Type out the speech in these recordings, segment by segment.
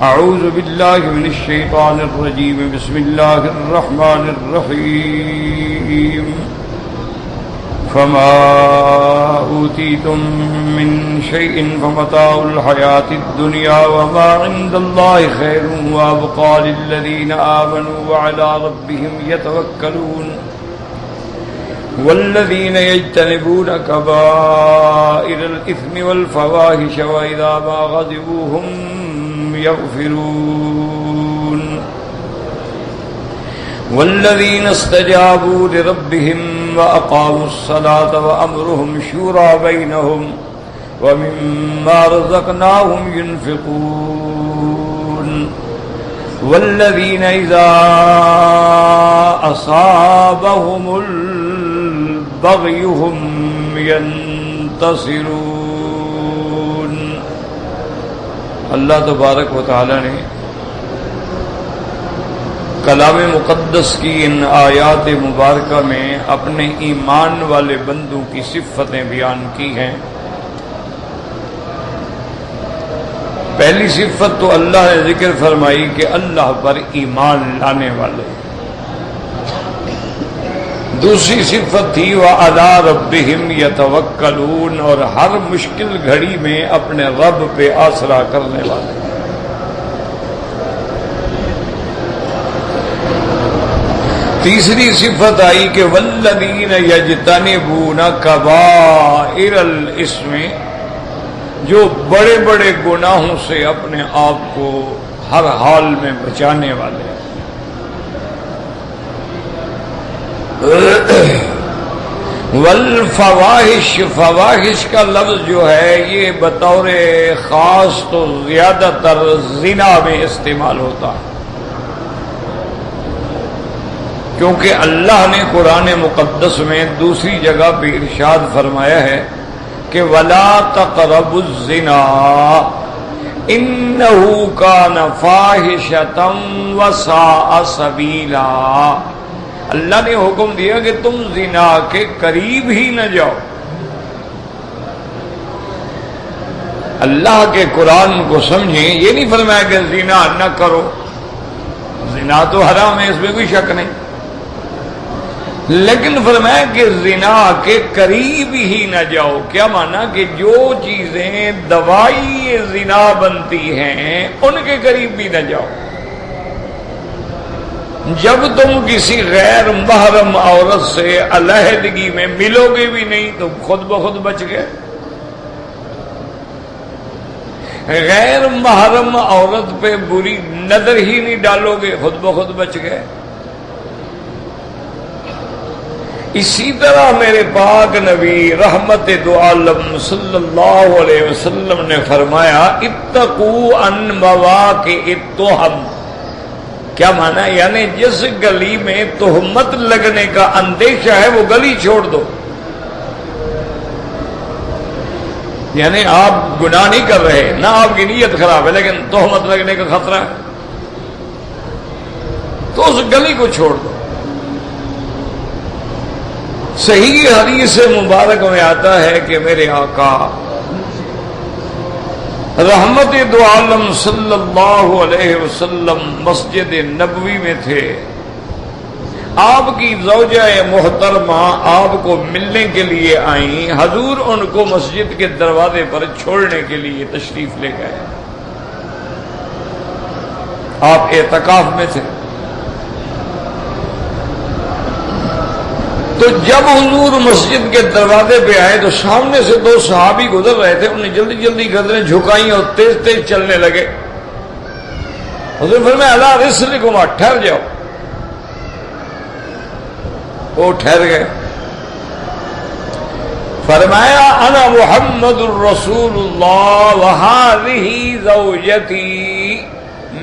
أعوذ بالله من الشيطان الرجيم بسم الله الرحمن الرحيم فما أوتيتم من شيء فمتاع الحياة الدنيا وما عند الله خير وأبقى للذين آمنوا وعلى ربهم يتوكلون والذين يجتنبون كبائر الإثم والفواحش وإذا ما غضبوا هم يغفرون والذين استجابوا لربهم وأقاموا الصلاة وأمرهم شورى بينهم ومما رزقناهم ينفقون والذين إذا أصابهم البغي هم ينتصرون. اللہ تبارک و تعالی نے کلام مقدس کی ان آیات مبارکہ میں اپنے ایمان والے بندوں کی صفتیں بیان کی ہیں. پہلی صفت تو اللہ نے ذکر فرمائی کہ اللہ پر ایمان لانے والے. دوسری صفت تھی وَعَلَىٰ رَبِّهِمْ يَتَوَكَّلُونَ، اور ہر مشکل گھڑی میں اپنے رب پہ آسرا کرنے والے. تیسری صفت آئی کہ وَالَّذِينَ يَجْتَنِبُونَ كَبَائِرَ الْإِثْمِ، جو بڑے بڑے گناہوں سے اپنے آپ کو ہر حال میں بچانے والے. والفواحش، فواحش کا لفظ جو ہے یہ بطور خاص تو زیادہ تر زنا میں استعمال ہوتا ہے، کیونکہ اللہ نے قرآن مقدس میں دوسری جگہ پہ ارشاد فرمایا ہے کہ وَلَا تَقْرَبُوا الزِّنَا إِنَّهُ كَانَ فَاحِشَةً وَسَاءَ سَبِيلًا. اللہ نے حکم دیا کہ تم زنا کے قریب ہی نہ جاؤ. اللہ کے قرآن کو سمجھیں، یہ نہیں فرمایا کہ زنا نہ کرو، زنا تو حرام ہے، اس میں کوئی شک نہیں، لیکن فرمایا کہ زنا کے قریب ہی نہ جاؤ. کیا مانا کہ جو چیزیں دوائی زنا بنتی ہیں ان کے قریب بھی نہ جاؤ. جب تم کسی غیر محرم عورت سے علیحدگی میں ملو گے بھی نہیں تو خود بخود بچ گئے. غیر محرم عورت پہ بری نظر ہی نہیں ڈالو گے، خود بخود بچ گئے. اسی طرح میرے پاک نبی رحمت دو عالم صلی اللہ علیہ وسلم نے فرمایا اتقوا عن مواقع التهم. کیا مانا؟ یعنی جس گلی میں تہمت لگنے کا اندیشہ ہے وہ گلی چھوڑ دو. یعنی آپ گناہ نہیں کر رہے، نہ آپ کی نیت خراب ہے، لیکن تہمت لگنے کا خطرہ ہے تو اس گلی کو چھوڑ دو. صحیح حدیث مبارک میں آتا ہے کہ میرے آقا رحمت دو عالم صلی اللہ علیہ وسلم مسجد نبوی میں تھے. آپ کی زوجہ محترمہ آپ کو ملنے کے لیے آئیں. حضور ان کو مسجد کے دروازے پر چھوڑنے کے لیے تشریف لے گئے. آپ اعتکاف میں تھے. تو جب حضور مسجد کے دروازے پہ آئے تو سامنے سے دو صحابی گزر رہے تھے. انہیں جلدی جلدی گردنیں جھکائیں اور تیز تیز چلنے لگے. حضور فرمایا الا رسلکما، ٹھہر جاؤ. وہ ٹھہر گئے. فرمایا انا محمد الرسول اللہ وہذہ زوجتی،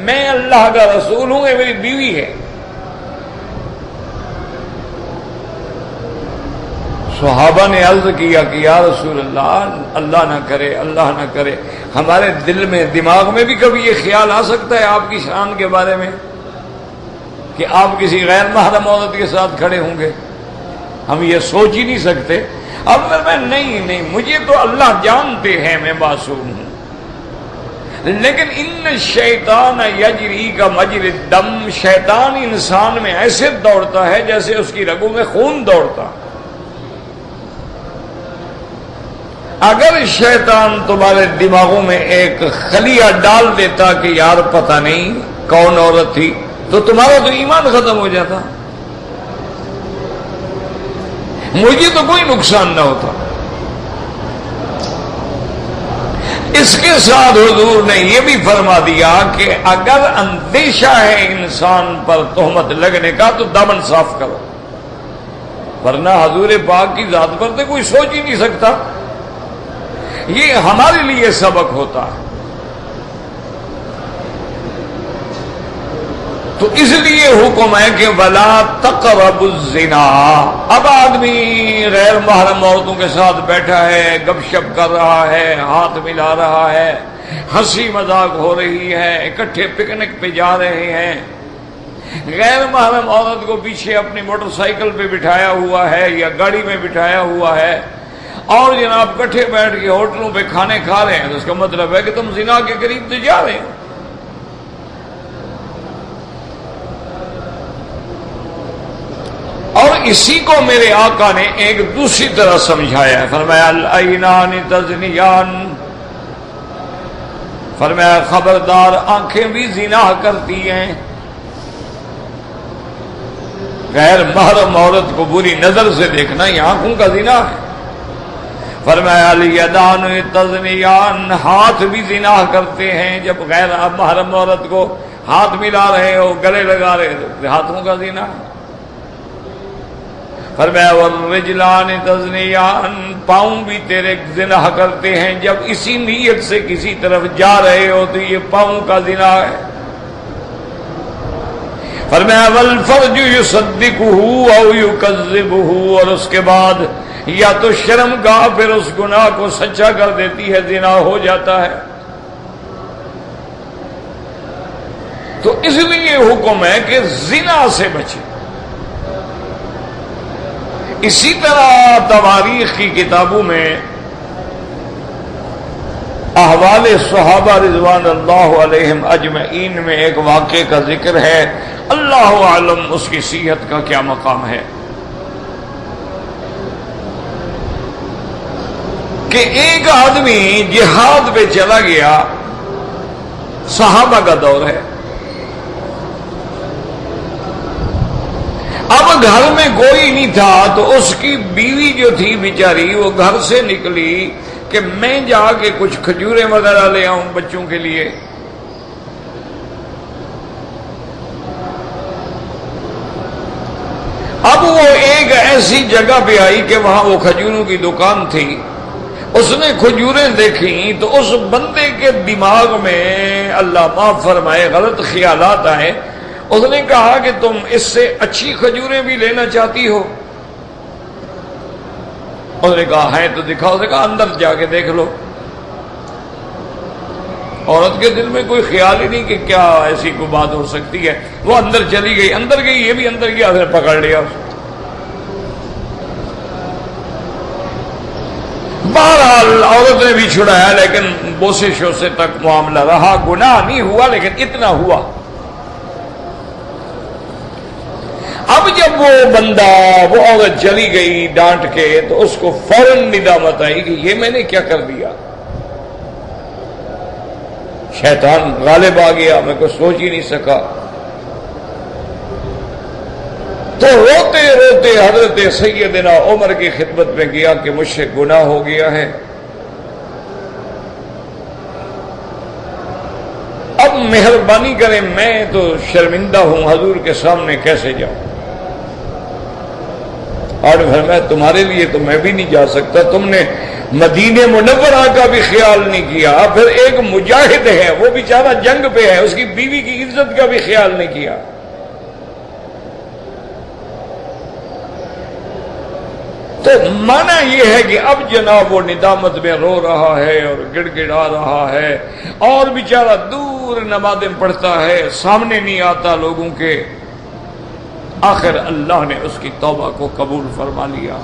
میں اللہ کا رسول ہوں، یہ میری بیوی ہے. صحابہ نے عرض کیا کہ یا رسول اللہ، اللہ نہ کرے، اللہ نہ کرے، ہمارے دل میں دماغ میں بھی کبھی یہ خیال آ سکتا ہے آپ کی شان کے بارے میں کہ آپ کسی غیر محرم عورت کے ساتھ کھڑے ہوں گے؟ ہم یہ سوچ ہی نہیں سکتے. اب میں نہیں، مجھے تو اللہ جانتے ہیں میں معصوم ہوں، لیکن ان شیطان یجری کا مجری الدم، شیطان انسان میں ایسے دوڑتا ہے جیسے اس کی رگوں میں خون دوڑتا۔ اگر شیطان تمہارے دماغوں میں ایک خلیہ ڈال دیتا کہ یار پتہ نہیں کون عورت تھی، تو تمہارا تو ایمان ختم ہو جاتا، مجھے تو کوئی نقصان نہ ہوتا۔ اس کے ساتھ حضور نے یہ بھی فرما دیا کہ اگر اندیشہ ہے انسان پر تہمت لگنے کا تو دامن صاف کرو، ورنہ حضور پاک کی ذات پر تو کوئی سوچ ہی نہیں سکتا۔ یہ ہمارے لیے سبق ہوتا ہے۔ تو اس لیے حکم ہے کہ وَلَا تَقْرَبُوا الزِّنَا۔ اب آدمی غیر محرم عورتوں کے ساتھ بیٹھا ہے، گپ شپ کر رہا ہے، ہاتھ ملا رہا ہے، ہنسی مذاق ہو رہی ہے، اکٹھے پکنک پہ جا رہے ہیں، غیر محرم عورت کو پیچھے اپنی موٹر سائیکل پہ بٹھایا ہوا ہے یا گاڑی میں بٹھایا ہوا ہے، اور جناب اکٹھے بیٹھ کے ہوٹلوں پہ کھانے کھا رہے ہیں، تو اس کا مطلب ہے کہ تم زنا کے قریب تو جا رہے ہو۔ اور اسی کو میرے آقا نے ایک دوسری طرح سمجھایا ہے، فرمایا العینان تزنیان، فرمایا خبردار آنکھیں بھی زنا کرتی ہیں۔ غیر محرم عورت کو بری نظر سے دیکھنا یہ آنکھوں کا زنا ہے۔ فرمایا الیدان تزنیان، ہاتھ بھی زنا کرتے ہیں، جب غیر محرم عورت کو ہاتھ ملا رہے ہو، گلے لگا رہے ہو، ہاتھوں کا زنا ہے۔ فرمایا والرجلان تزنیان، پاؤں بھی تیرے زنا کرتے ہیں، جب اسی نیت سے کسی طرف جا رہے ہو تو یہ پاؤں کا زنا ہے۔ فرمایا والفرج یصدقہ او یکذبہ، اور اس کے بعد یا تو شرم گاہ پھر اس گناہ کو سچا کر دیتی ہے، زنا ہو جاتا ہے۔ تو اس لیے حکم ہے کہ زنا سے بچے۔ اسی طرح تواریخ کی کتابوں میں احوال صحابہ رضوان اللہ علیہم اجمعین میں ایک واقعے کا ذکر ہے، اللہ عالم اس کی صحت کا کیا مقام ہے، کہ ایک آدمی جہاد پہ چلا گیا، صحابہ کا دور ہے، اب گھر میں کوئی نہیں تھا، تو اس کی بیوی جو تھی بیچاری وہ گھر سے نکلی کہ میں جا کے کچھ کھجوریں وغیرہ لے آؤں بچوں کے لیے۔ اب وہ ایک ایسی جگہ پہ آئی کہ وہاں وہ کھجوروں کی دکان تھی، اس نے کھجوریں دیکھیں تو اس بندے کے دماغ میں اللہ معاف فرمائے غلط خیالات آئے۔ اس نے کہا کہ تم اس سے اچھی کھجوریں بھی لینا چاہتی ہو؟ اس نے کہا ہے تو دکھاؤ۔ اس نے کہا اندر جا کے دیکھ لو۔ عورت کے دل میں کوئی خیال ہی نہیں کہ کیا ایسی کوئی بات ہو سکتی ہے، وہ اندر چلی گئی، اندر گئی، یہ بھی اندر گیا، پھر پکڑ لیا اس کو۔ بہرحال عورت نے بھی چھڑایا، لیکن بوسے شوسے تک معاملہ رہا، گناہ نہیں ہوا لیکن اتنا ہوا۔ اب جب وہ بندہ، وہ عورت چلی گئی ڈانٹ کے، تو اس کو فوراً ندامت آئی کہ یہ میں نے کیا کر دیا، شیطان غالب آ گیا، میں کوئی سوچ ہی نہیں سکا۔ تو روتے روتے حضرت سیدنا عمر کی خدمت میں گیا کہ مجھ سے گناہ ہو گیا ہے، اب مہربانی کریں، میں تو شرمندہ ہوں، حضور کے سامنے کیسے جاؤں؟ اور فرمایا تمہارے لیے تو میں بھی نہیں جا سکتا، تم نے مدینہ منورہ کا بھی خیال نہیں کیا، پھر ایک مجاہد ہے وہ بیچارہ جنگ پہ ہے، اس کی بیوی کی عزت کا بھی خیال نہیں کیا۔ تو معنی یہ ہے کہ اب جناب وہ ندامت میں رو رہا ہے اور گڑ گڑا رہا ہے، اور بیچارہ دور نمازیں پڑھتا ہے، سامنے نہیں آتا لوگوں کے۔ آخر اللہ نے اس کی توبہ کو قبول فرما لیا۔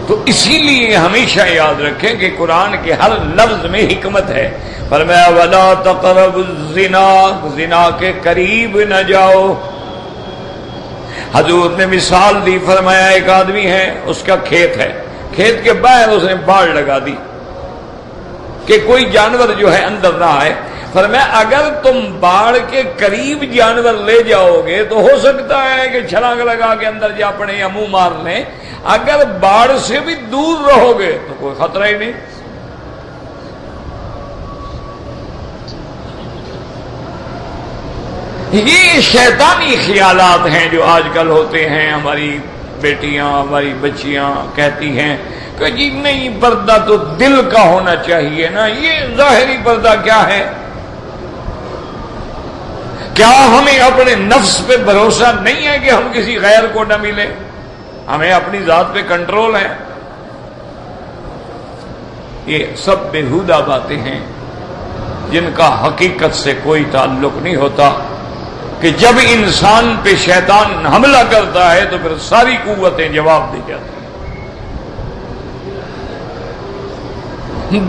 تو اسی لیے ہمیشہ یاد رکھیں کہ قرآن کے ہر لفظ میں حکمت ہے. فرمایا وَلَا تَقْرَبُوا الزِّنَا، زنا کے قریب نہ جاؤ. حضور نے مثال دی، فرمایا ایک آدمی ہے، اس کا کھیت ہے، کھیت کے باہر اس نے باڑ لگا دی کہ کوئی جانور جو ہے اندر نہ آئے. فرمایا اگر تم باڑ کے قریب جانور لے جاؤ گے تو ہو سکتا ہے کہ چھلانگ لگا کے اندر جا پڑے یا منہ مار لیں. اگر باڑ سے بھی دور رہو گے تو کوئی خطرہ ہی نہیں. یہ شیطانی خیالات ہیں جو آج کل ہوتے ہیں. ہماری بیٹیاں، ہماری بچیاں کہتی ہیں کہ جی نہیں، پردہ تو دل کا ہونا چاہیے نا، یہ ظاہری پردہ کیا ہے؟ کیا ہمیں اپنے نفس پہ بھروسہ نہیں ہے کہ ہم کسی غیر کو نہ ملے؟ ہمیں اپنی ذات پہ کنٹرول ہے. یہ سب بےہودہ باتیں ہیں جن کا حقیقت سے کوئی تعلق نہیں ہوتا. کہ جب انسان پہ شیطان حملہ کرتا ہے تو پھر ساری قوتیں جواب دے جاتی ہیں.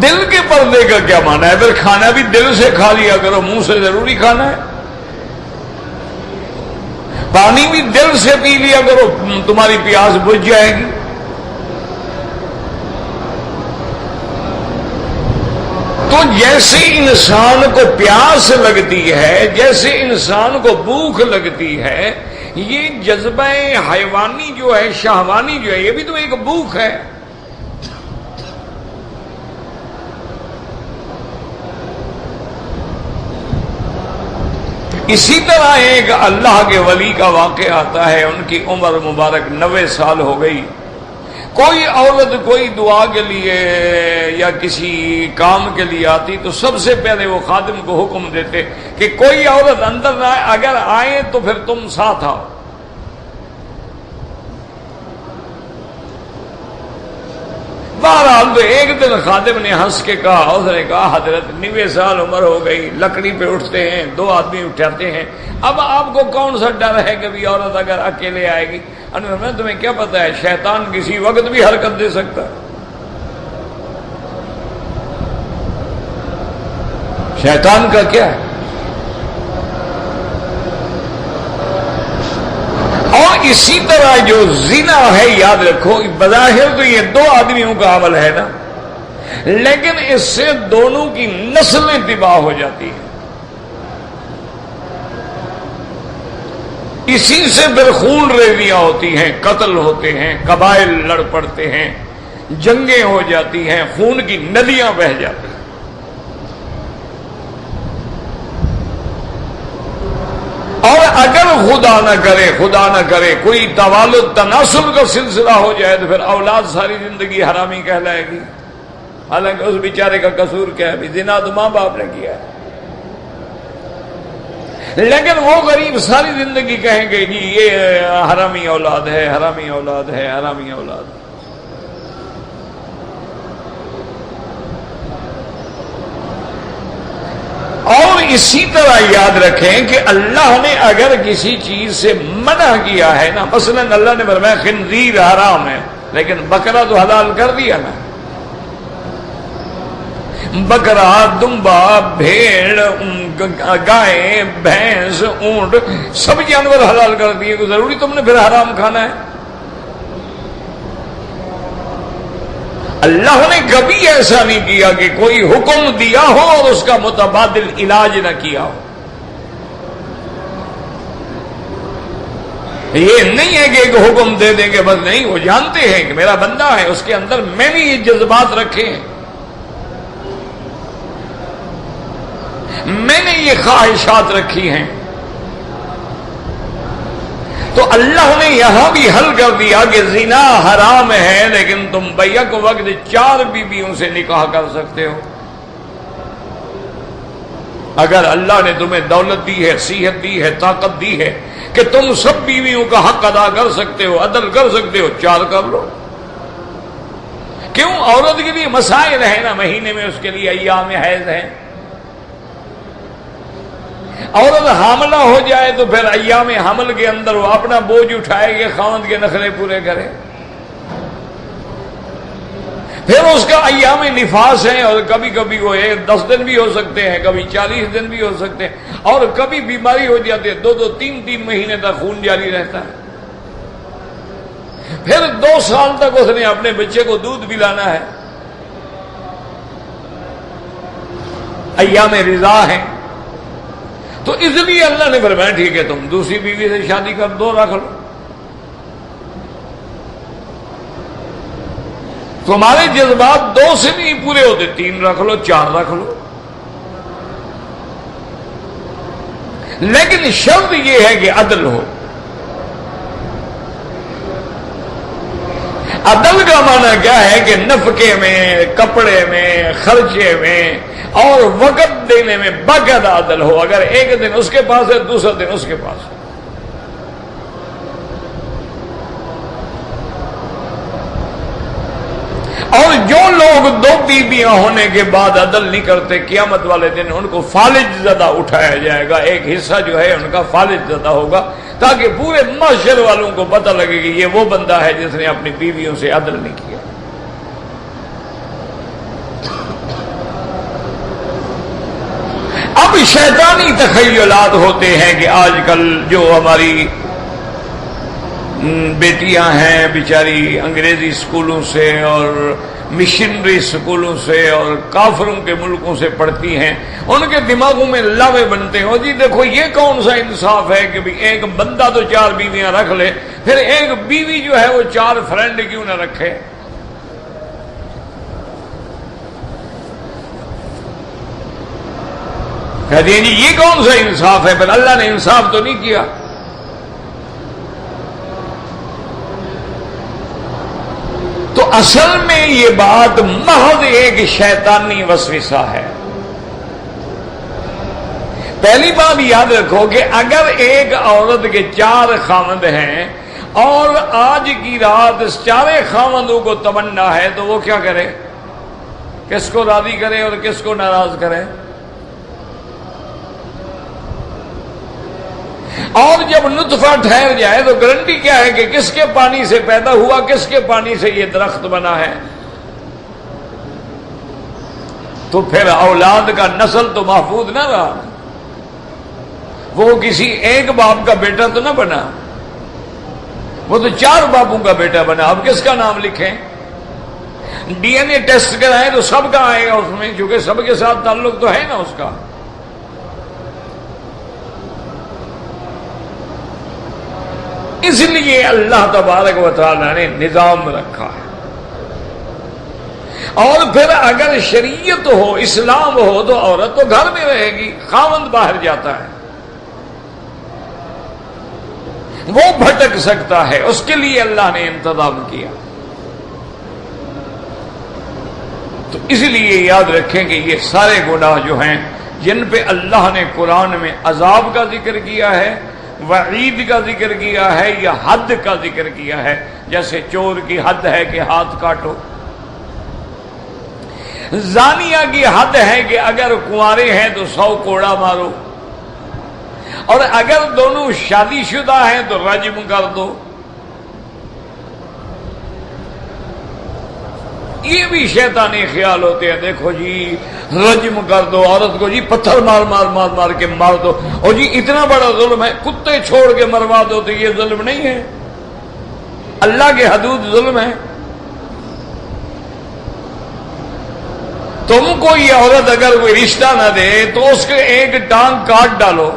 دل کے پردے کا کیا معنی ہے؟ پھر کھانا بھی دل سے کھا لیا کرو، منہ سے ضروری کھانا ہے. پانی بھی دل سے پی لیا کرو، تمہاری پیاس بجھ جائے گی. تو جیسے انسان کو پیاس لگتی ہے، جیسے انسان کو بھوک لگتی ہے، یہ جذبہ حیوانی جو ہے، شہوانی جو ہے، یہ بھی تو ایک بھوک ہے. اسی طرح ایک اللہ کے ولی کا واقعہ آتا ہے. ان کی عمر مبارک 90 سال ہو گئی. کوئی عورت کوئی دعا کے لیے یا کسی کام کے لیے آتی تو سب سے پہلے وہ خادم کو حکم دیتے کہ کوئی عورت اندر نہ آئے، اگر آئے تو پھر تم ساتھ آؤ. بہرحال تو ایک دن خادم نے ہنس کے کہا، اس نے کہا حضرت 90 سال عمر ہو گئی، لکڑی پہ اٹھتے ہیں، 2 آدمی اٹھاتے ہیں، اب آپ کو کون سا ڈر ہے کہ بھی عورت اگر اکیلے آئے گی؟ میں تمہیں کیا پتا ہے، شیطان کسی وقت بھی حرکت دے سکتا ہے. شیطان کا کیا ہے؟ اور اسی طرح جو زنا ہے، یاد رکھو بظاہر تو یہ 2 آدمیوں کا عمل ہے نا، لیکن اس سے دونوں کی نسلیں تباہ ہو جاتی ہیں. اسی سے پھر خون ریزیاں ہوتی ہیں، قتل ہوتے ہیں، قبائل لڑ پڑتے ہیں، جنگیں ہو جاتی ہیں، خون کی ندیاں بہہ جاتی ہیں. اور اگر خدا نہ کرے کوئی توالد تناسل کا سلسلہ ہو جائے تو پھر اولاد ساری زندگی حرامی کہلائے گی. حالانکہ اس بیچارے کا قصور کیا ہے؟ زنا تو ماں باپ نے کیا ہے. لیکن وہ غریب ساری زندگی کہیں گے جی یہ حرامی اولاد ہے، حرامی اولاد ہے، حرامی اولاد ہے. اور اسی طرح یاد رکھیں کہ اللہ نے اگر کسی چیز سے منع کیا ہے نا، مثلا اللہ نے فرمایا خنزیر حرام ہے، لیکن بکرا تو حلال کر دیا نا. بکرا، دمبا، بھیڑ، گائے، بھینس، اونٹ، سب جانور حلال کر دیے، تو ضروری تم نے پھر حرام کھانا ہے؟ اللہ نے کبھی ایسا نہیں کیا کہ کوئی حکم دیا ہو اور اس کا متبادل علاج نہ کیا ہو. یہ نہیں ہے کہ ایک حکم دے دیں گے بس، نہیں، وہ جانتے ہیں کہ میرا بندہ ہے، اس کے اندر میں نے یہ جذبات رکھے ہیں، میں نے یہ خواہشات رکھی ہیں. تو اللہ نے یہاں بھی حل کر دیا کہ زنا حرام ہے، لیکن تم بیک وقت 4 بیویوں سے نکاح کر سکتے ہو. اگر اللہ نے تمہیں دولت دی ہے، صحت دی ہے، طاقت دی ہے کہ تم سب بیویوں کا حق ادا کر سکتے ہو، عدل کر سکتے ہو، 4 کر لو. کیوں؟ عورت کے لیے مسائل ہیں نا، مہینے میں اس کے لیے ایام حیض ہیں. عورت حاملہ ہو جائے تو پھر ایام حمل کے اندر وہ اپنا بوجھ اٹھائے گی، خاوند کے نخرے پورے کرے. پھر اس کا ایام نفاس ہے، اور کبھی کبھی وہ 10 دن بھی ہو سکتے ہیں، کبھی 40 دن بھی ہو سکتے ہیں، اور کبھی بیماری ہو جاتی ہے 2 3 مہینے تک خون جاری رہتا ہے۔ پھر 2 سال تک اس نے اپنے بچے کو دودھ پلانا ہے، ایام رضا ہیں۔ تو اس لیے اللہ نے فرمایا ٹھیک ہے تم دوسری بیوی سے شادی کر دو، رکھ لو، تمہارے جذبات 2 سے نہیں پورے ہوتے 3 رکھ لو، 4 رکھ لو، لیکن شرط یہ ہے کہ عدل ہو۔ عدل کا معنی کیا ہے کہ نفقے میں، کپڑے میں، خرچے میں اور وقت دینے میں باقاعدہ عدل ہو۔ اگر ایک دن اس کے پاس ہے، دوسرا دن اس کے پاس ہے۔ اور جو لوگ 2 بیویاں ہونے کے بعد عدل نہیں کرتے، قیامت والے دن ان کو فالج زدہ اٹھایا جائے گا، ایک حصہ جو ہے ان کا فالج زدہ ہوگا، تاکہ پورے معاشر والوں کو پتہ لگے کہ یہ وہ بندہ ہے جس نے اپنی بیویوں سے عدل نہیں کیا۔ اب شیطانی تخیلات ہوتے ہیں کہ آج کل جو ہماری بیٹیاں ہیں بیچاری انگریزی سکولوں سے اور مشنری سکولوں سے اور کافروں کے ملکوں سے پڑھتی ہیں، ان کے دماغوں میں لاوے بنتے ہیں، جی دیکھو یہ کون سا انصاف ہے کہ ایک بندہ تو 4 بیویاں رکھ لے، پھر ایک بیوی جو ہے وہ 4 فرینڈ کیوں نہ رکھے؟ کہتے ہیں جی یہ کون سا انصاف ہے؟ پھر اللہ نے انصاف تو نہیں کیا۔ تو اصل میں یہ بات محض ایک شیطانی وسوسہ ہے۔ پہلی بات یاد رکھو کہ اگر ایک عورت کے 4 خاوند ہیں اور آج کی رات اس 4 خاوندوں کو تمنا ہے تو وہ کیا کرے؟ کس کو راضی کرے اور کس کو ناراض کرے؟ اور جب نطفہ ٹھہر جائے تو گارنٹی کیا ہے کہ کس کے پانی سے پیدا ہوا، کس کے پانی سے یہ درخت بنا ہے؟ تو پھر اولاد کا نسل تو محفوظ نہ رہا، وہ کسی ایک باپ کا بیٹا تو نہ بنا، وہ تو 4 باپوں کا بیٹا بنا۔ اب کس کا نام لکھیں؟ ڈی این اے ٹیسٹ کرائیں تو سب کا آئے گا اس میں، کیونکہ سب کے ساتھ تعلق تو ہے نا اس کا۔ اس لیے اللہ تبارک و تعالی نے نظام رکھا ہے۔ اور پھر اگر شریعت ہو، اسلام ہو، تو عورت تو گھر میں رہے گی، خاوند باہر جاتا ہے، وہ بھٹک سکتا ہے، اس کے لیے اللہ نے انتظام کیا۔ تو اس لیے یاد رکھیں کہ یہ سارے گناہ جو ہیں جن پہ اللہ نے قرآن میں عذاب کا ذکر کیا ہے، وعید کا ذکر کیا ہے، یا حد کا ذکر کیا ہے، جیسے چور کی حد ہے کہ ہاتھ کاٹو، زانیہ کی حد ہے کہ اگر کنوارے ہیں تو 100 کوڑا مارو، اور اگر دونوں شادی شدہ ہیں تو رجم کر دو۔ یہ بھی شیطانی خیال ہوتے ہیں، دیکھو جی رجم کر دو عورت کو، جی پتھر مار مار مار مار کے مار دو، اور جی اتنا بڑا ظلم ہے، کتے چھوڑ کے مروا دو، تو یہ ظلم نہیں ہے؟ اللہ کے حدود ظلم ہے۔ تم کو یہ عورت اگر کوئی رشتہ نہ دے تو اس کے ایک ٹانگ کاٹ ڈالو،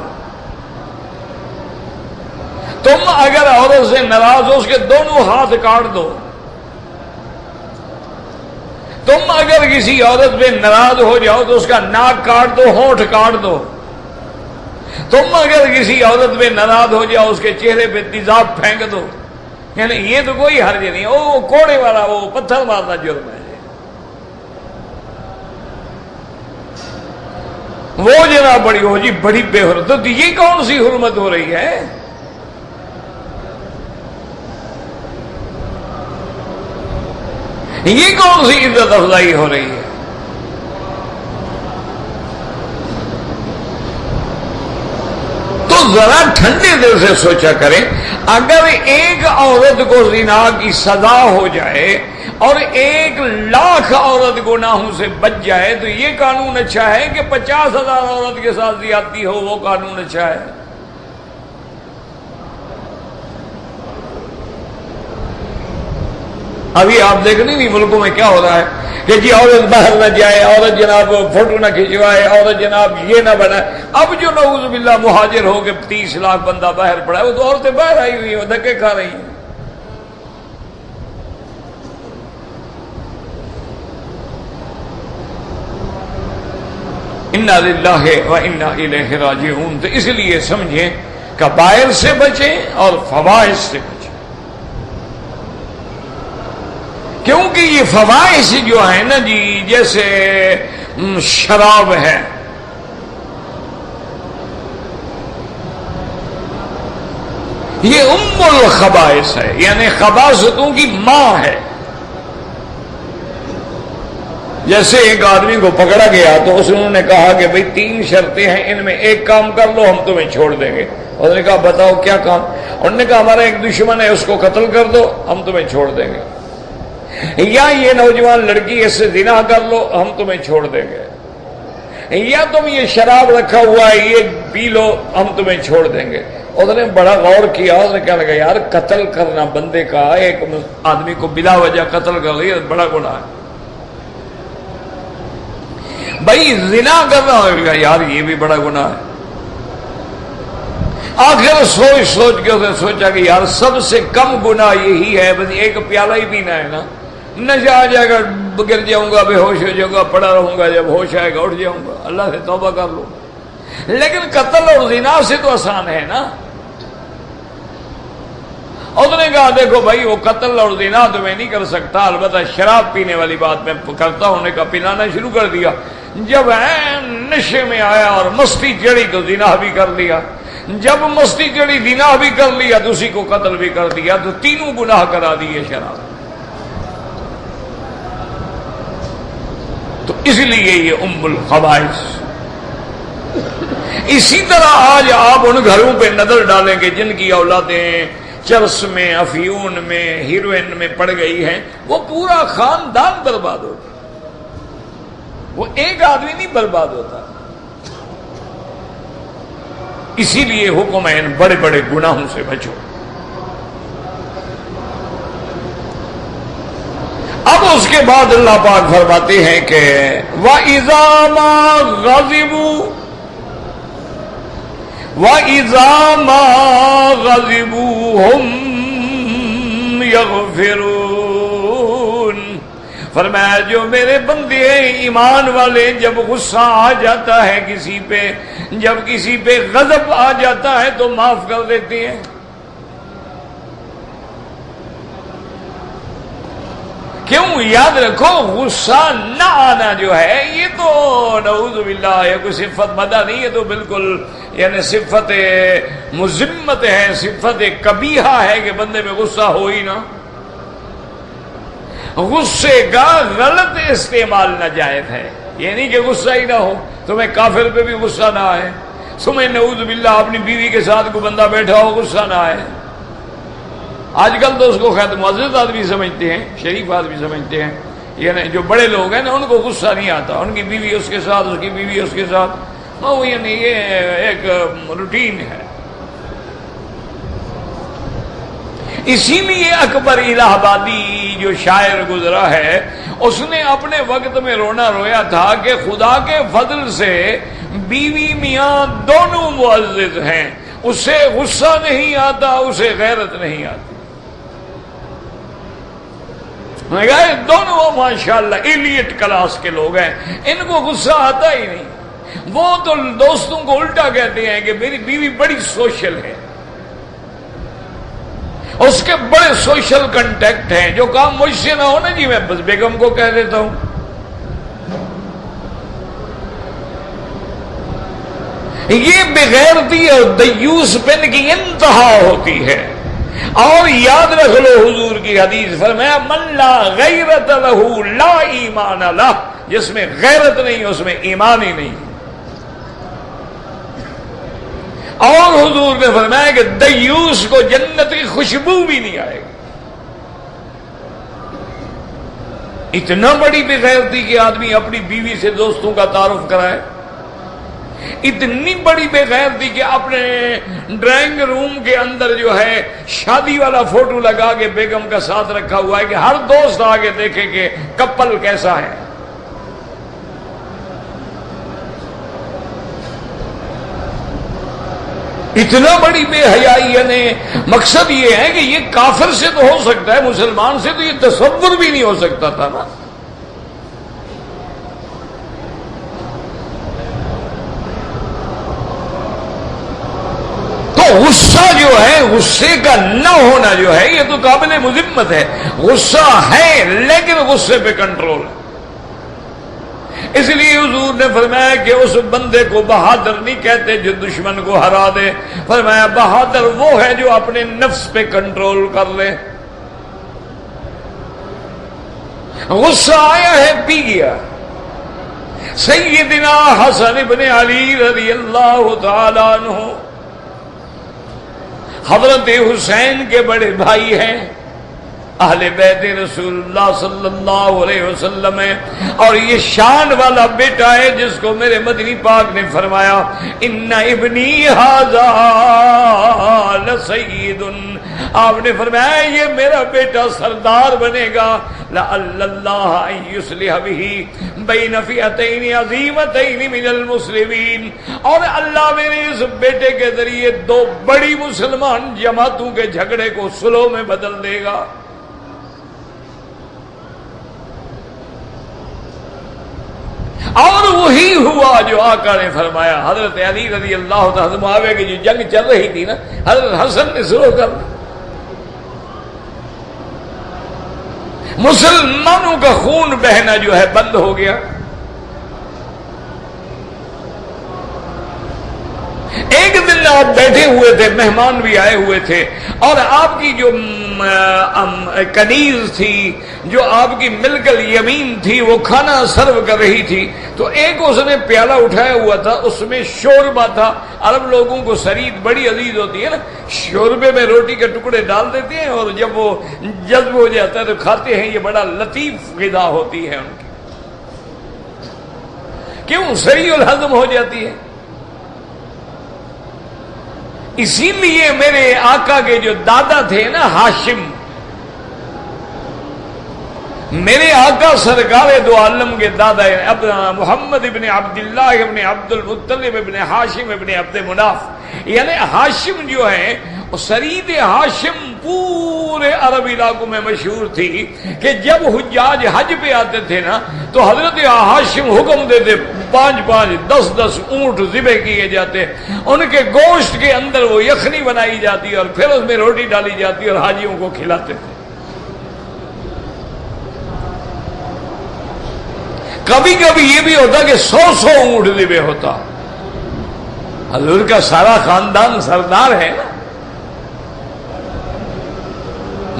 تم اگر عورت سے ناراض ہو اس کے دونوں ہاتھ کاٹ دو، تم اگر کسی عورت پہ ناراض ہو جاؤ تو اس کا ناک کاٹ دو، ہونٹ کاٹ دو، تم اگر کسی عورت پہ ناراض ہو جاؤ اس کے چہرے پہ تیزاب پھینک دو، یعنی یہ تو کوئی حرج نہیں، وہ کوڑے والا وہ پتھر مارنا جرم ہے، وہ جناب بڑی ہو جی بڑی بے حرمت، تو یہ کون سی حرمت ہو رہی ہے؟ یہ کون سی عزت افزائی ہو رہی ہے؟ تو ذرا ٹھنڈے دل سے سوچا کریں، اگر ایک عورت کو زنا کی سزا ہو جائے اور 1,00,000 عورت گناہوں سے بچ جائے تو یہ قانون اچھا ہے کہ 50,000 عورت کے ساتھ زیادتی ہو وہ قانون اچھا ہے؟ ابھی آپ دیکھ نہیں ملکوں میں کیا ہو رہا ہے کہ جی عورت باہر نہ جائے، عورت جناب فوٹو نہ کھنچوائے، عورت جناب یہ نہ بنائے۔ اب جو نعوذ باللہ مہاجر ہو کے 30 لاکھ بندہ باہر پڑا ہے وہ تو عورتیں باہر آئی ہوئی ہیں، وہ دھکے کھا رہی ہیں۔ انا للہ و انا الیہ راجعون۔ تو اس لیے سمجھیں کبائر سے بچیں اور فواحش سے بچیں، کیونکہ یہ فواحش جو ہے نا جی، جیسے شراب ہے، یہ الخبائث ہے، یعنی خباثتوں کی ماں ہے۔ جیسے ایک آدمی کو پکڑا گیا تو اس نے کہا کہ بھئی 3 شرطیں ہیں، ان میں ایک کام کر لو ہم تمہیں چھوڑ دیں گے۔ اس نے کہا بتاؤ کیا کام؟ انہوں نے کہا ہمارا ایک دشمن ہے اس کو قتل کر دو ہم تمہیں چھوڑ دیں گے، یا یہ نوجوان لڑکی اس سے زنا کر لو ہم تمہیں چھوڑ دیں گے، یا تم یہ شراب رکھا ہوا ہے یہ پی لو ہم تمہیں چھوڑ دیں گے۔ اس نے بڑا غور کیا، اس نے کہا لگا یار قتل کرنا بندے کا، ایک آدمی کو بلا وجہ قتل کر دیا بڑا گناہ ہے، بھائی زنا کرنا ہوگا یار یہ بھی بڑا گناہ ہے۔ آخر سوچ سوچ کے اس نے سوچا کہ یار سب سے کم گناہ یہی ہے، بس ایک پیالہ ہی پینا ہے نا، نشہ آ جائے گا گر جاؤں گا، بے ہوش ہو جاؤں گا، پڑا رہوں گا، جب ہوش آئے گا اٹھ جاؤں گا، اللہ سے توبہ کر لو۔ لیکن قتل اور زنا سے تو آسان ہے نا۔ اس نے کہا دیکھو بھائی وہ قتل اور زنا تو میں نہیں کر سکتا، البتہ شراب پینے والی بات میں کرتا ہوں۔ نے کہا پلانا شروع کر دیا، جب نشے میں آیا اور مستی چڑھی تو زنا بھی کر لیا، جب مستی چڑھی زنا بھی کر لیا تو اسی کو قتل بھی کر دیا، تو تینوں گناہ کرا دیے شراب۔ تو اس لیے یہ الخبائث۔ اسی طرح آج آپ ان گھروں پہ نظر ڈالیں گے جن کی اولادیں چرس میں، افیون میں، ہیروئن میں پڑ گئی ہیں، وہ پورا خاندان برباد ہوتا، وہ ایک آدمی نہیں برباد ہوتا۔ اسی لیے حکم ہے ان بڑے بڑے گناہوں سے بچو۔ اب اس کے بعد اللہ پاک فرماتے ہیں کہ وَإِذَا مَا غَضِبُوا هُمْ يَغْفِرُونَ۔ فرمایا جو میرے بندے ایمان والے جب غصہ آ جاتا ہے کسی پہ، جب کسی پہ غضب آ جاتا ہے تو معاف کر دیتے ہیں۔ کیوں؟ یاد رکھو غصہ نہ آنا جو ہے یہ تو نعوذ باللہ یہ کوئی صفت مدح نہیں، یہ تو بالکل یعنی صفت مذمت ہے، صفت قبیحہ ہے کہ بندے میں غصہ ہو ہی نہ۔ غصے کا غلط استعمال ناجائز ہے، یہ نہیں کہ غصہ ہی نہ ہو، تمہیں کافر پہ بھی غصہ نہ آئے، تمہیں نعوذ باللہ اپنی بیوی کے ساتھ کوئی بندہ بیٹھا ہو غصہ نہ آئے۔ آج کل تو اس کو خیر معزز آدمی سمجھتے ہیں، شریف آدمی سمجھتے ہیں، یعنی جو بڑے لوگ ہیں نا ان کو غصہ نہیں آتا، ان کی بیوی اس کے ساتھ، اس کی بیوی اس کے ساتھ، وہ یعنی یہ ایک روٹین ہے۔ اسی لیے اکبر الہ آبادی جو شاعر گزرا ہے اس نے اپنے وقت میں رونا رویا تھا کہ خدا کے فضل سے بیوی میاں دونوں معزز ہیں، اسے غصہ نہیں آتا، اسے غیرت نہیں آتی۔ دونوں ماشاءاللہ ایلیٹ کلاس کے لوگ ہیں، ان کو غصہ آتا ہی نہیں۔ وہ تو دوستوں کو الٹا کہتے ہیں کہ میری بیوی بڑی سوشل ہے، اس کے بڑے سوشل کنٹیکٹ ہیں، جو کام مجھ سے نہ ہو نا جی میں بس بیگم کو کہہ دیتا ہوں۔ یہ بغیرتی اور دیوس پن کی انتہا ہوتی ہے۔ اور یاد رکھ لو حضور کی حدیث فرمایا من لا غیرت لہ لا ایمان لہ، جس میں غیرت نہیں اس میں ایمان ہی نہیں۔ اور حضور نے فرمایا کہ دیوس کو جنت کی خوشبو بھی نہیں آئے گی۔ اتنا بڑی بے غیرتی کہ آدمی اپنی بیوی سے دوستوں کا تعارف کرائے، اتنی بڑی بے غیرتی کہ اپنے ڈرائنگ روم کے اندر جو ہے شادی والا فوٹو لگا کے بیگم کا ساتھ رکھا ہوا ہے کہ ہر دوست آگے دیکھے کہ کپل کیسا ہے۔ اتنا بڑی بے حیائی، یعنی مقصد یہ ہے کہ یہ کافر سے تو ہو سکتا ہے، مسلمان سے تو یہ تصور بھی نہیں ہو سکتا تھا نا۔ تو غصہ جو ہے، غصے کا نہ ہونا جو ہے یہ تو قابل مذمت ہے۔ غصہ ہے لیکن غصے پہ کنٹرول ہے۔ اس لیے حضور نے فرمایا کہ اس بندے کو بہادر نہیں کہتے جو دشمن کو ہرا دے، فرمایا بہادر وہ ہے جو اپنے نفس پہ کنٹرول کر لے۔ غصہ آیا ہے، پی گیا۔ سیدنا حسن ابن علی رضی اللہ تعالی عنہ حضرت حسین کے بڑے بھائی ہیں، اہل بیت رسول اللہ صلی اللہ علیہ وسلم ہے، اور یہ شان والا بیٹا ہے جس کو میرے مدنی پاک نے فرمایا ان ابنی ھذا لسید، آپ نے فرمایا یہ میرا بیٹا سردار بنے گا، لعل اللہ ان یصلح بہ بین فئتین عظیمتین من المسلمین، اور اللہ میرے اس بیٹے کے ذریعے دو بڑی مسلمان جماعتوں کے جھگڑے کو صلح میں بدل دے گا۔ اور وہی ہوا جو آقا نے فرمایا۔ حضرت علی رضی اللہ تعالی معاویہ کی جو جنگ چل رہی تھی نا، حضرت حسن نے شروع کر دی۔ مسلمانوں کا خون بہنا جو ہے بند ہو گیا۔ ایک دن آپ بیٹھے ہوئے تھے، مہمان بھی آئے ہوئے تھے، اور آپ کی جو کنیز تھی، جو آپ کی ملک الیمین تھی، وہ کھانا سرو کر رہی تھی، تو ایک اس نے پیالہ اٹھایا ہوا تھا، اس میں شوربہ تھا۔ عرب لوگوں کو سرید بڑی عزیز ہوتی ہے نا، شوربے میں روٹی کے ٹکڑے ڈال دیتے ہیں اور جب وہ جذب ہو جاتا ہے تو کھاتے ہیں، یہ بڑا لطیف غذا ہوتی ہے ان کی۔ کیوں؟ سریع الہضم ہو جاتی ہے۔ اسی لیے میرے آقا کے جو دادا تھے نا ہاشم، میرے آقا سرکار دو عالم کے دادا محمد ابن عبداللہ ابن عبد المطلب ابن ہاشم ابن عبد مناف، یعنی ہاشم جو ہے سرید ہاشم پورے عرب علاقوں میں مشہور تھی کہ جب حجاج حج پہ آتے تھے نا تو حضرت ہاشم حکم دیتے 5-5 10-10 اونٹ ذبح کیے جاتے، ان کے گوشت کے اندر وہ یخنی بنائی جاتی اور پھر اس میں روٹی ڈالی جاتی اور حاجیوں کو کھلاتے تھے۔ کبھی کبھی یہ بھی ہوتا کہ 100 اونٹ ذبح ہوتا۔ حضور کا سارا خاندان سردار ہے نا،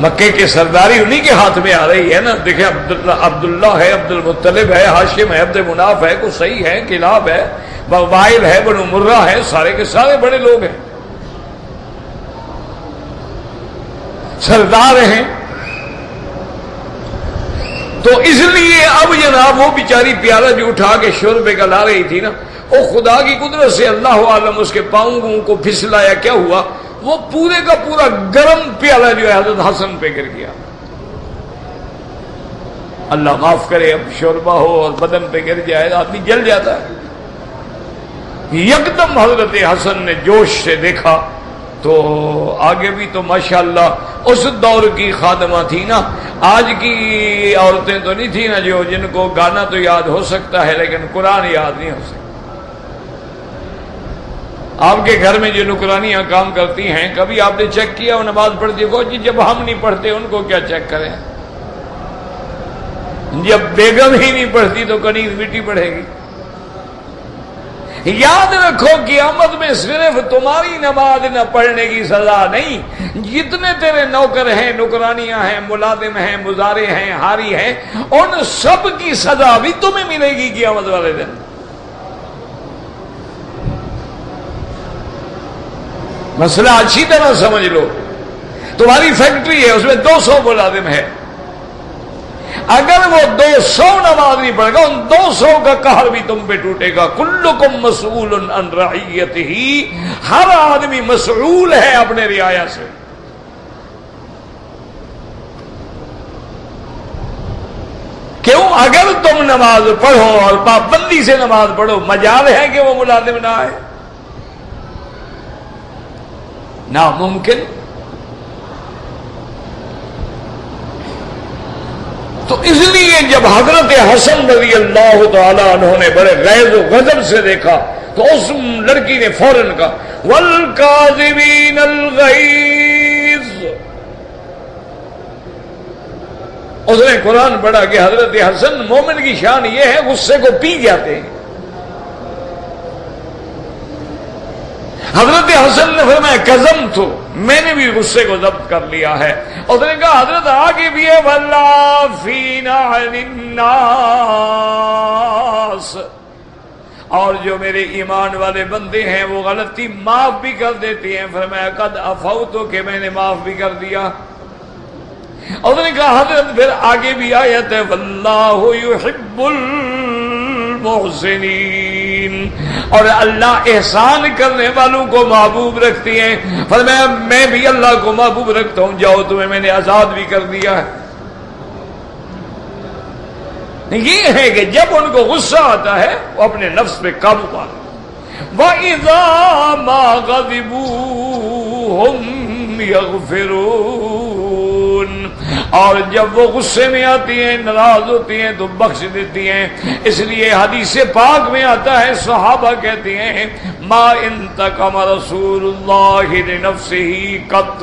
مکے کے سرداری انہی کے ہاتھ میں آ رہی ہے نا۔ دیکھیں عبداللہ ہے، عبد المطلب ہے، ہاشم ہے، عبد مناف ہے، قصی ہے، کلاب ہے، وائل ہے، بنو مرہ ہے، سارے کے سارے بڑے لوگ ہیں، سردار ہیں۔ تو اس لیے اب جناب وہ بیچاری پیالہ جو اٹھا کے شوربے کا لا رہی تھی نا، وہ خدا کی قدرت سے اللہ عالم اس کے پاؤں کو پھسلایا، کیا ہوا، وہ پورے کا پورا گرم پیالہ جو ہے حضرت حسن پہ گر گیا۔ اللہ معاف کرے، اب شوربہ ہو اور بدن پہ گر جائے آدمی جل جاتا ہے۔ یکدم حضرت حسن نے جوش سے دیکھا تو آگے بھی تو ماشاءاللہ اس دور کی خادمہ تھی نا، آج کی عورتیں تو نہیں تھی نا جو جن کو گانا تو یاد ہو سکتا ہے لیکن قرآن یاد نہیں ہو سکتا۔ آپ کے گھر میں جو نکرانیاں کام کرتی ہیں، کبھی آپ نے چیک کیا وہ نماز پڑھتی کو جی جب ہم نہیں پڑھتے ان کو کیا چیک کریں؟ جب بیگم ہی نہیں پڑھتی تو کنیز مٹی پڑھے گی۔ یاد رکھو قیامت میں صرف تمہاری نماز نہ پڑھنے کی سزا نہیں، جتنے تیرے نوکر ہیں، نکرانیاں ہیں، ملازم ہیں، مزارع ہیں، ہاری ہیں، ان سب کی سزا بھی تمہیں ملے گی قیامت والے دن۔ مسئلہ اچھی طرح سمجھ لو، تمہاری فیکٹری ہے، اس میں 200 ملازم ہے، اگر وہ 200 نماز نہیں پڑھے گا ان 200 کا قہر بھی تم پہ ٹوٹے گا. کلکم مسئول عن رعیتہ، ہر آدمی مسئول ہے اپنے رعایا سے. کیوں؟ اگر تم نماز پڑھو اور پابندی سے نماز پڑھو، مجال ہے کہ وہ ملازم نہ آئے؟ ناممکن. تو اس لیے جب حضرت حسن رضی اللہ تعالی عنہ نے بڑے غیظ و غضب سے دیکھا تو اس لڑکی نے فوراً کہا والکاظمین الغیظ. اس نے قرآن پڑھا کہ حضرت حسن مومن کی شان یہ ہے غصے کو پی جاتے ہیں. حضرت حسن نے فرمایا قزمت، میں نے بھی غصے کو ضبط کر لیا ہے. اس نے کہا حضرت آگے بھی ہے والعافین عن الناس، اور جو میرے ایمان والے بندے ہیں وہ غلطی معاف بھی کر دیتے ہیں. فرمایا قد عفوت، کہ میں نے معاف بھی کر دیا. اور نے کہا حضرت پھر آگے بھی آیت ہے واللہ یحب المحسنین، اور اللہ احسان کرنے والوں کو محبوب رکھتی ہیں. فرمایا میں بھی اللہ کو محبوب رکھتا ہوں، جاؤ تمہیں میں نے آزاد بھی کر دیا ہے. یہ ہے کہ جب ان کو غصہ آتا ہے وہ اپنے نفس پہ قابو پاتے. وَإِذَا مَا غَضِبُوا هُمْ يَغْفِرُونَ، اور جب وہ غصے میں آتی ہیں، ناراض ہوتی ہیں تو بخش دیتی ہیں. اس لیے حدیث پاک میں آتا ہے صحابہ کہتے ہیں ما انتقم رسول اللہ لنفسہ قط،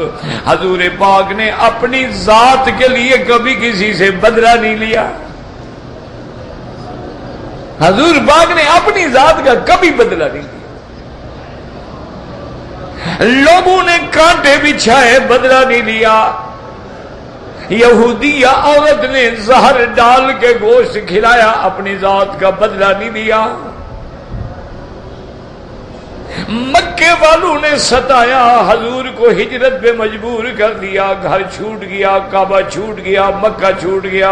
حضور پاک نے اپنی ذات کے لیے کبھی کسی سے بدلہ نہیں لیا. حضور پاک نے اپنی ذات کا کبھی بدلہ نہیں لیا. لوگوں نے کانٹے بچھائے بدلہ نہیں لیا. یہودی عورت نے زہر ڈال کے گوشت کھلایا، اپنی ذات کا بدلہ نہیں لیا. مکے والوں نے ستایا، حضور کو ہجرت پہ مجبور کر دیا. گھر چھوٹ گیا، کعبہ چھوٹ گیا، مکہ چھوٹ گیا،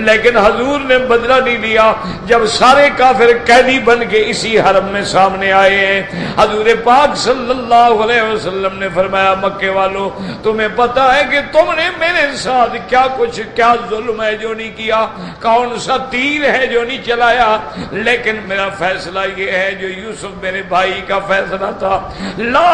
لیکن حضور نے بدلہ نہیں لیا. جب سارے کافر قیدی بن کے اسی حرم میں سامنے آئے ہیں، حضور پاک صلی اللہ علیہ وسلم نے فرمایا مکے والوں تمہیں پتا ہے کہ تم نے میرے ساتھ کیا ظلم ہے جو نہیں کیا، کون سا تیر ہے جو نہیں چلایا، لیکن میرا فیصلہ یہ ہے جو یوسف میرے بھائی کا فیصلہ تھا، لا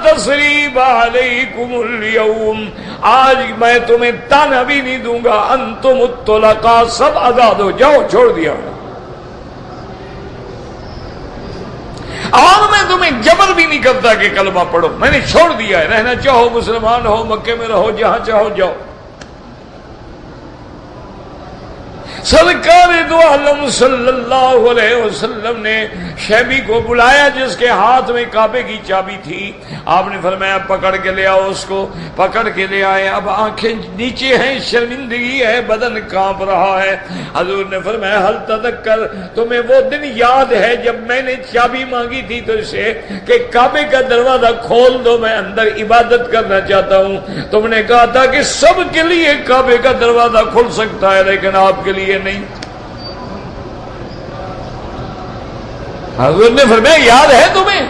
تثریب علیکم اليوم، آج میں تمہیں تانا بھی نہیں دوں گا، انتم الطلقاء، سب آزاد ہو جاؤ، چھوڑ دیا. اور میں تمہیں جبر بھی نہیں کرتا کہ کلمہ پڑھو، میں نے چھوڑ دیا ہے. رہنا چاہو مسلمان ہو، مکے میں رہو، جہاں چاہو جاؤ. سرکار دو عالم صلی اللہ علیہ وسلم نے شیبی کو بلایا جس کے ہاتھ میں کعبے کی چابی تھی. آپ نے فرمایا پکڑ کے لے آؤ. اس کو پکڑ کے لے آئے. اب آنکھیں نیچے ہیں، شرمندگی ہے، بدن کانپ رہا ہے. حضور نے فرمایا حل تذکر، تمہیں وہ دن یاد ہے جب میں نے چابی مانگی تھی تو اسے کہ کعبے کا دروازہ کھول دو، میں اندر عبادت کرنا چاہتا ہوں. تم نے کہا تھا کہ سب کے لیے کعبے کا دروازہ کھل سکتا ہے لیکن آپ کے لیے نہیں. حضور نے فرمایا یاد ہے تمہیں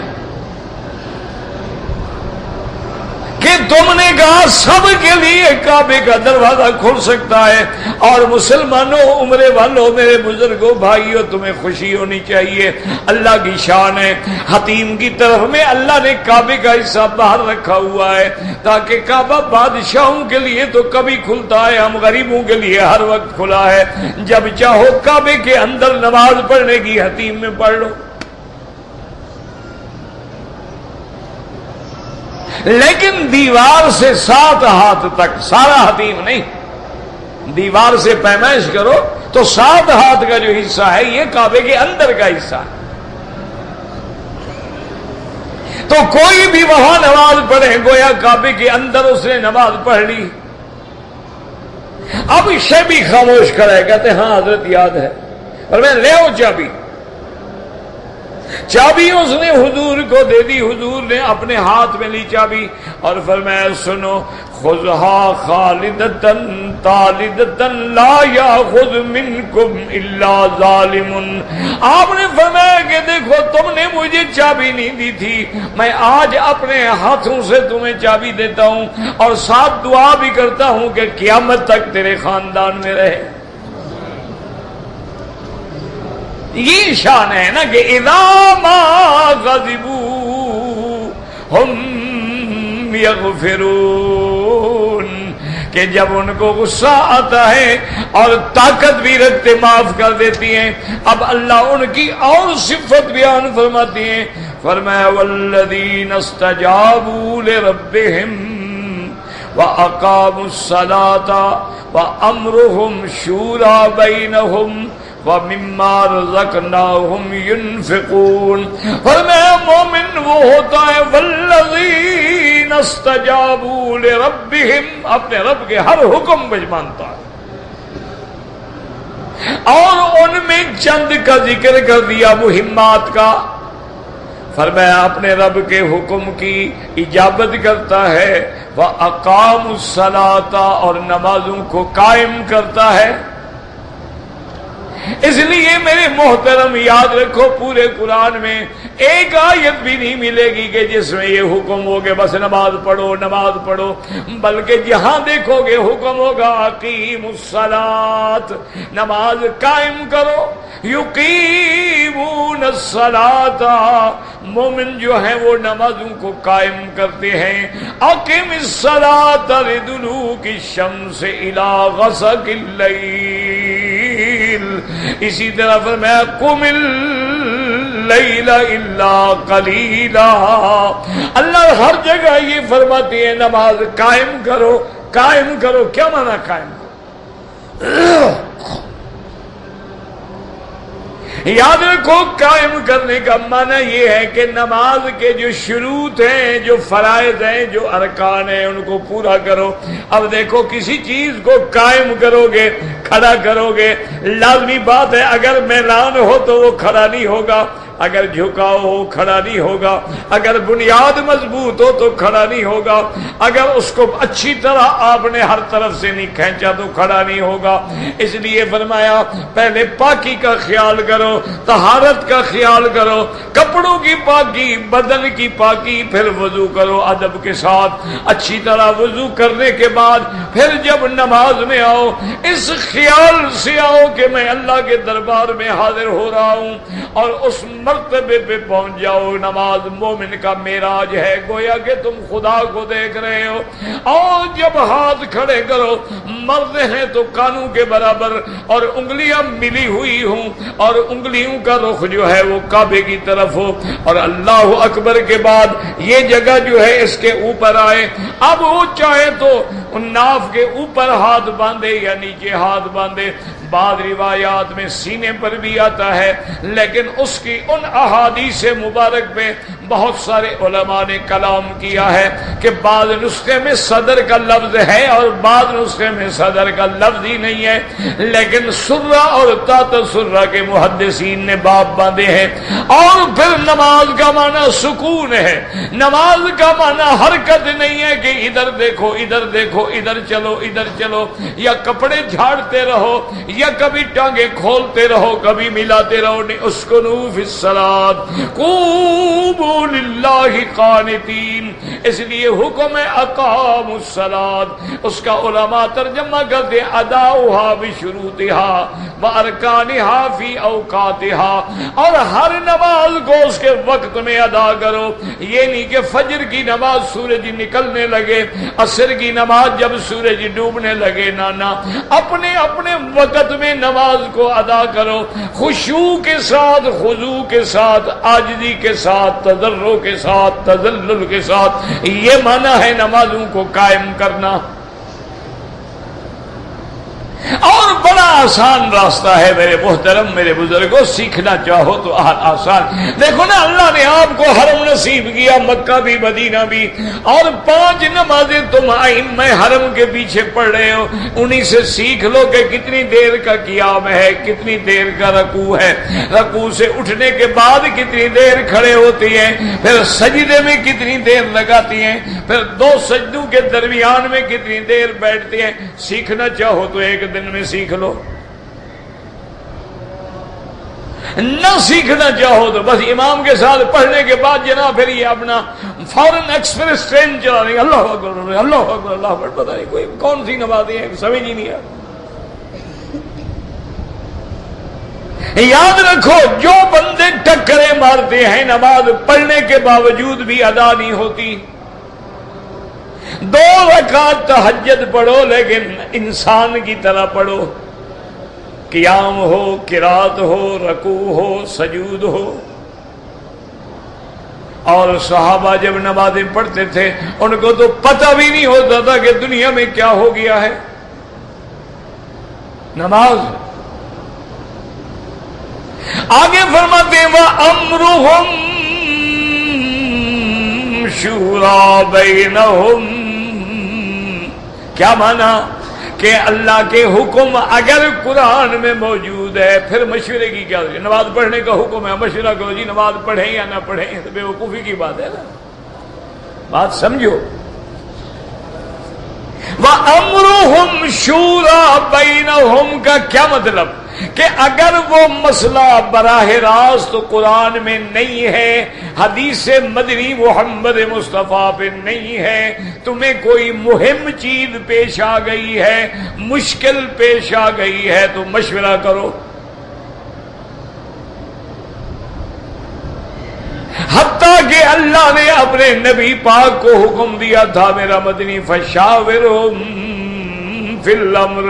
کہ تم نے کہا سب کے لیے کعبے کا دروازہ کھل سکتا ہے. اور مسلمانوں، عمرے والوں، میرے بزرگوں، بھائیوں، تمہیں خوشی ہونی چاہیے. اللہ کی شان ہے. حتیم کی طرف میں اللہ نے کعبے کا حصہ باہر رکھا ہوا ہے تاکہ کعبہ بادشاہوں کے لیے تو کبھی کھلتا ہے، ہم غریبوں کے لیے ہر وقت کھلا ہے. جب چاہو کعبے کے اندر نماز پڑھنے کی حتیم میں پڑھ لو. لیکن دیوار سے 7 ہاتھ تک، سارا حتیم نہیں، دیوار سے پیمائش کرو تو 7 ہاتھ کا جو حصہ ہے یہ کعبے کے اندر کا حصہ ہے. تو کوئی بھی وہاں نماز پڑھے گویا کعبے کے اندر اس نے نماز پڑھ لی. اب شیبی خاموش کھڑا ہے، کہتے ہاں حضرت یاد ہے، اور میں لے آؤ چابی. چابی اس نے حضور کو دے دی، حضور نے اپنے ہاتھ میں لی چابی اور فرمایا سنو، خذھا خالدتن طالدتن لا یاخذ منکم الا ظالم۔ آپ نے فرمایا کہ دیکھو تم نے مجھے چابی نہیں دی تھی، میں آج اپنے ہاتھوں سے تمہیں چابی دیتا ہوں اور ساتھ دعا بھی کرتا ہوں کہ قیامت تک تیرے خاندان میں رہے۔ یہ شان ہے نا کہ اذا ما غضبوا ہم یغفرون، کہ جب ان کو غصہ آتا ہے اور طاقت بھی رکھتے معاف کر دیتی ہیں۔ اب اللہ ان کی اور صفت بیان فرماتی ہیں، فرمایا والذین استجابوا لربہم وَأَقَامُوا الصَّلَاةَ وَأَمْرُهُمْ شُورَى بَيْنَهُمْ وَمِمَّا رَزَقْنَاهُمْ يُنْفِقُونَ۔ فرمایا مومن وہ ہوتا ہے وَالَّذِينَ اسْتَجَابُوا لِرَبِّهِمْ، اپنے رب کے ہر حکم کو مانتا ہے، اور ان میں چند کا ذکر کر دیا مہمات کا۔ فرمایا اپنے رب کے حکم کی اجابت کرتا ہے، وَأَقَامُوا الصَّلَاةَ، اور نمازوں کو قائم کرتا ہے۔ اس لیے میرے محترم یاد رکھو، پورے قرآن میں ایک آیت بھی نہیں ملے گی کہ جس میں یہ حکم ہو کہ بس نماز پڑھو نماز پڑھو، بلکہ جہاں دیکھو گے حکم ہوگا اقیموا الصلاۃ، نماز قائم کرو۔ یقیمون الصلاۃ، مومن جو ہیں وہ نمازوں کو قائم کرتے ہیں۔ اقم الصلاۃ لدلوک الشمس الی غسق اللیل، اسی طرح فرمایا قم اللیل الا قلیلا۔ اللہ ہر جگہ یہ فرماتے ہیں نماز قائم کرو قائم کرو۔ کیا معنی قائم کرو؟ یاد رکھو قائم کرنے کا معنی یہ ہے کہ نماز کے جو شروط ہیں، جو فرائض ہیں، جو ارکان ہیں، ان کو پورا کرو۔ اب دیکھو کسی چیز کو قائم کرو گے، کھڑا کرو گے، لازمی بات ہے اگر میلان ہو تو وہ کھڑا نہیں ہوگا، اگر جھکاؤ ہو کھڑا نہیں ہوگا، اگر بنیاد مضبوط ہو تو کھڑا نہیں ہوگا، اگر اس کو اچھی طرح آپ نے ہر طرف سے نہیں کھینچا تو کھڑا نہیں ہوگا۔ اس لیے فرمایا پہلے پاکی کا خیال کرو، طہارت کا خیال کرو، کپڑوں کی پاکی، بدن کی پاکی، پھر وضو کرو ادب کے ساتھ۔ اچھی طرح وضو کرنے کے بعد پھر جب نماز میں آؤ، اس خیال سے آؤ کہ میں اللہ کے دربار میں حاضر ہو رہا ہوں، اور اس مرتبے پہ پہنچ جاؤ۔ نماز مومن کا معراج ہے، گویا کہ تم خدا کو دیکھ رہے ہو۔ اور جب ہاتھ کھڑے کرو، مرد ہیں تو کانوں کے برابر اور انگلیاں ملی ہوئی ہوں، اور انگلیوں کا رخ جو ہے وہ کعبے کی طرف ہو، اور اللہ اکبر کے بعد یہ جگہ جو ہے اس کے اوپر آئے۔ اب وہ چاہے تو ناف کے اوپر ہاتھ باندھے یا نیچے ہاتھ باندھے، بعض روایات میں سینے پر بھی آتا ہے، لیکن اس کی ان احادیث مبارک پہ بہت سارے علماء نے کلام کیا ہے کہ بعض نسخے میں صدر کا لفظ ہے اور بعض نسخے میں صدر کا لفظ ہی نہیں ہے، لیکن سرہ اور تحت سرہ کے محدثین نے باب باندھے ہیں۔ اور پھر نماز کا معنی سکون ہے، نماز کا معنی حرکت نہیں ہے کہ ادھر دیکھو ادھر دیکھو، ادھر چلو ادھر چلو، یا کپڑے جھاڑتے رہو، یا کبھی ٹانگیں کھولتے رہو کبھی ملاتے رہو، نہیں۔ اسکنوا فی الصلاۃ قوموا للہ قانتین، اس لیے حکم ہے اقاموا الصلاۃ، اس کا علماء ترجمہ کرتے ہیں اداؤھا بشروطھا وارکانھا فی اوقاتھا، اور ہر نماز کو اس کے وقت میں ادا کرو۔ یہ نہیں کہ فجر کی نماز سورج نکلنے لگے، عصر کی نماز جب سورج ڈوبنے لگے، نانا، اپنے اپنے وقت میں نماز کو ادا کرو، خشوع کے ساتھ، خضوع کے ساتھ، عاجزی کے ساتھ، تضرع کے ساتھ، تذلل کے ساتھ۔ یہ معنی ہے نمازوں کو قائم کرنا۔ اور بڑا آسان راستہ ہے میرے محترم میرے بزرگوں، سیکھنا چاہو تو آسان۔ دیکھو نا، اللہ نے آپ کو حرم نصیب کیا، مکہ بھی مدینہ بھی، اور 5 نمازیں تم ائمہ حرم کے پیچھے پڑھ رہے ہو، انہی سے سیکھ لو کہ کتنی دیر کا قیام ہے، کتنی دیر کا رکوع ہے، رکوع سے اٹھنے کے بعد کتنی دیر کھڑے ہوتی ہیں، پھر سجدے میں کتنی دیر لگاتی ہیں، پھر 2 سجدوں کے درمیان میں کتنی دیر بیٹھتی ہیں۔ سیکھنا چاہو تو ایک دن میں سیکھ لو، نہ سیکھنا چاہو تو بس امام کے ساتھ پڑھنے کے بعد جناب پھر یہ اپنا فوراً ایکسپریس ٹرین چلا رہے ہیں، اللہ اکبر اللہ اکبر اللہ اکبر، پتہ نہیں کوئی کون سی نمازیں ہیں، سمجھ ہی نہیں آتی۔ یاد رکھو، جو بندے ٹکریں مارتے ہیں نماز پڑھنے کے باوجود بھی ادا نہیں ہوتی، 2 رکعت تہجد پڑھو لیکن انسان کی طرح پڑھو، قیام ہو، قرات ہو، رکوع ہو، سجود ہو۔ اور صحابہ جب نمازیں پڑھتے تھے ان کو تو پتہ بھی نہیں ہوتا تھا کہ دنیا میں کیا ہو گیا ہے۔ نماز آگے فرماتے ہیں وَأَمْرُهُمْ شُورَى بَيْنَهُمْ، کیا مانا کہ اللہ کے حکم اگر قرآن میں موجود ہے پھر مشورے کی کیا؟ نماز پڑھنے کا حکم ہے، مشورہ کرو جی نماز پڑھیں یا نہ پڑھیں، تو بے وقوفی کی بات ہے نا، بات سمجھو۔ وَأَمْرُهُمْ شُورَى بَيْنَهُمْ کا کیا مطلب؟ کہ اگر وہ مسئلہ براہ راست قرآن میں نہیں ہے، حدیث مدنی محمد مصطفیٰ پہ نہیں ہے، تمہیں کوئی مہم چیز پیش آ گئی ہے، مشکل پیش آ گئی ہے تو مشورہ کرو۔ حتیٰ کہ اللہ نے اپنے نبی پاک کو حکم دیا تھا میرا مدنی فشاورہم فی الامر،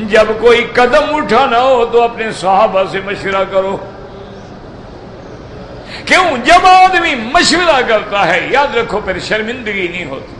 جب کوئی قدم اٹھانا ہو تو اپنے صحابہ سے مشورہ کرو۔ کیوں؟ جب آدمی مشورہ کرتا ہے یاد رکھو پھر شرمندگی نہیں ہوتی،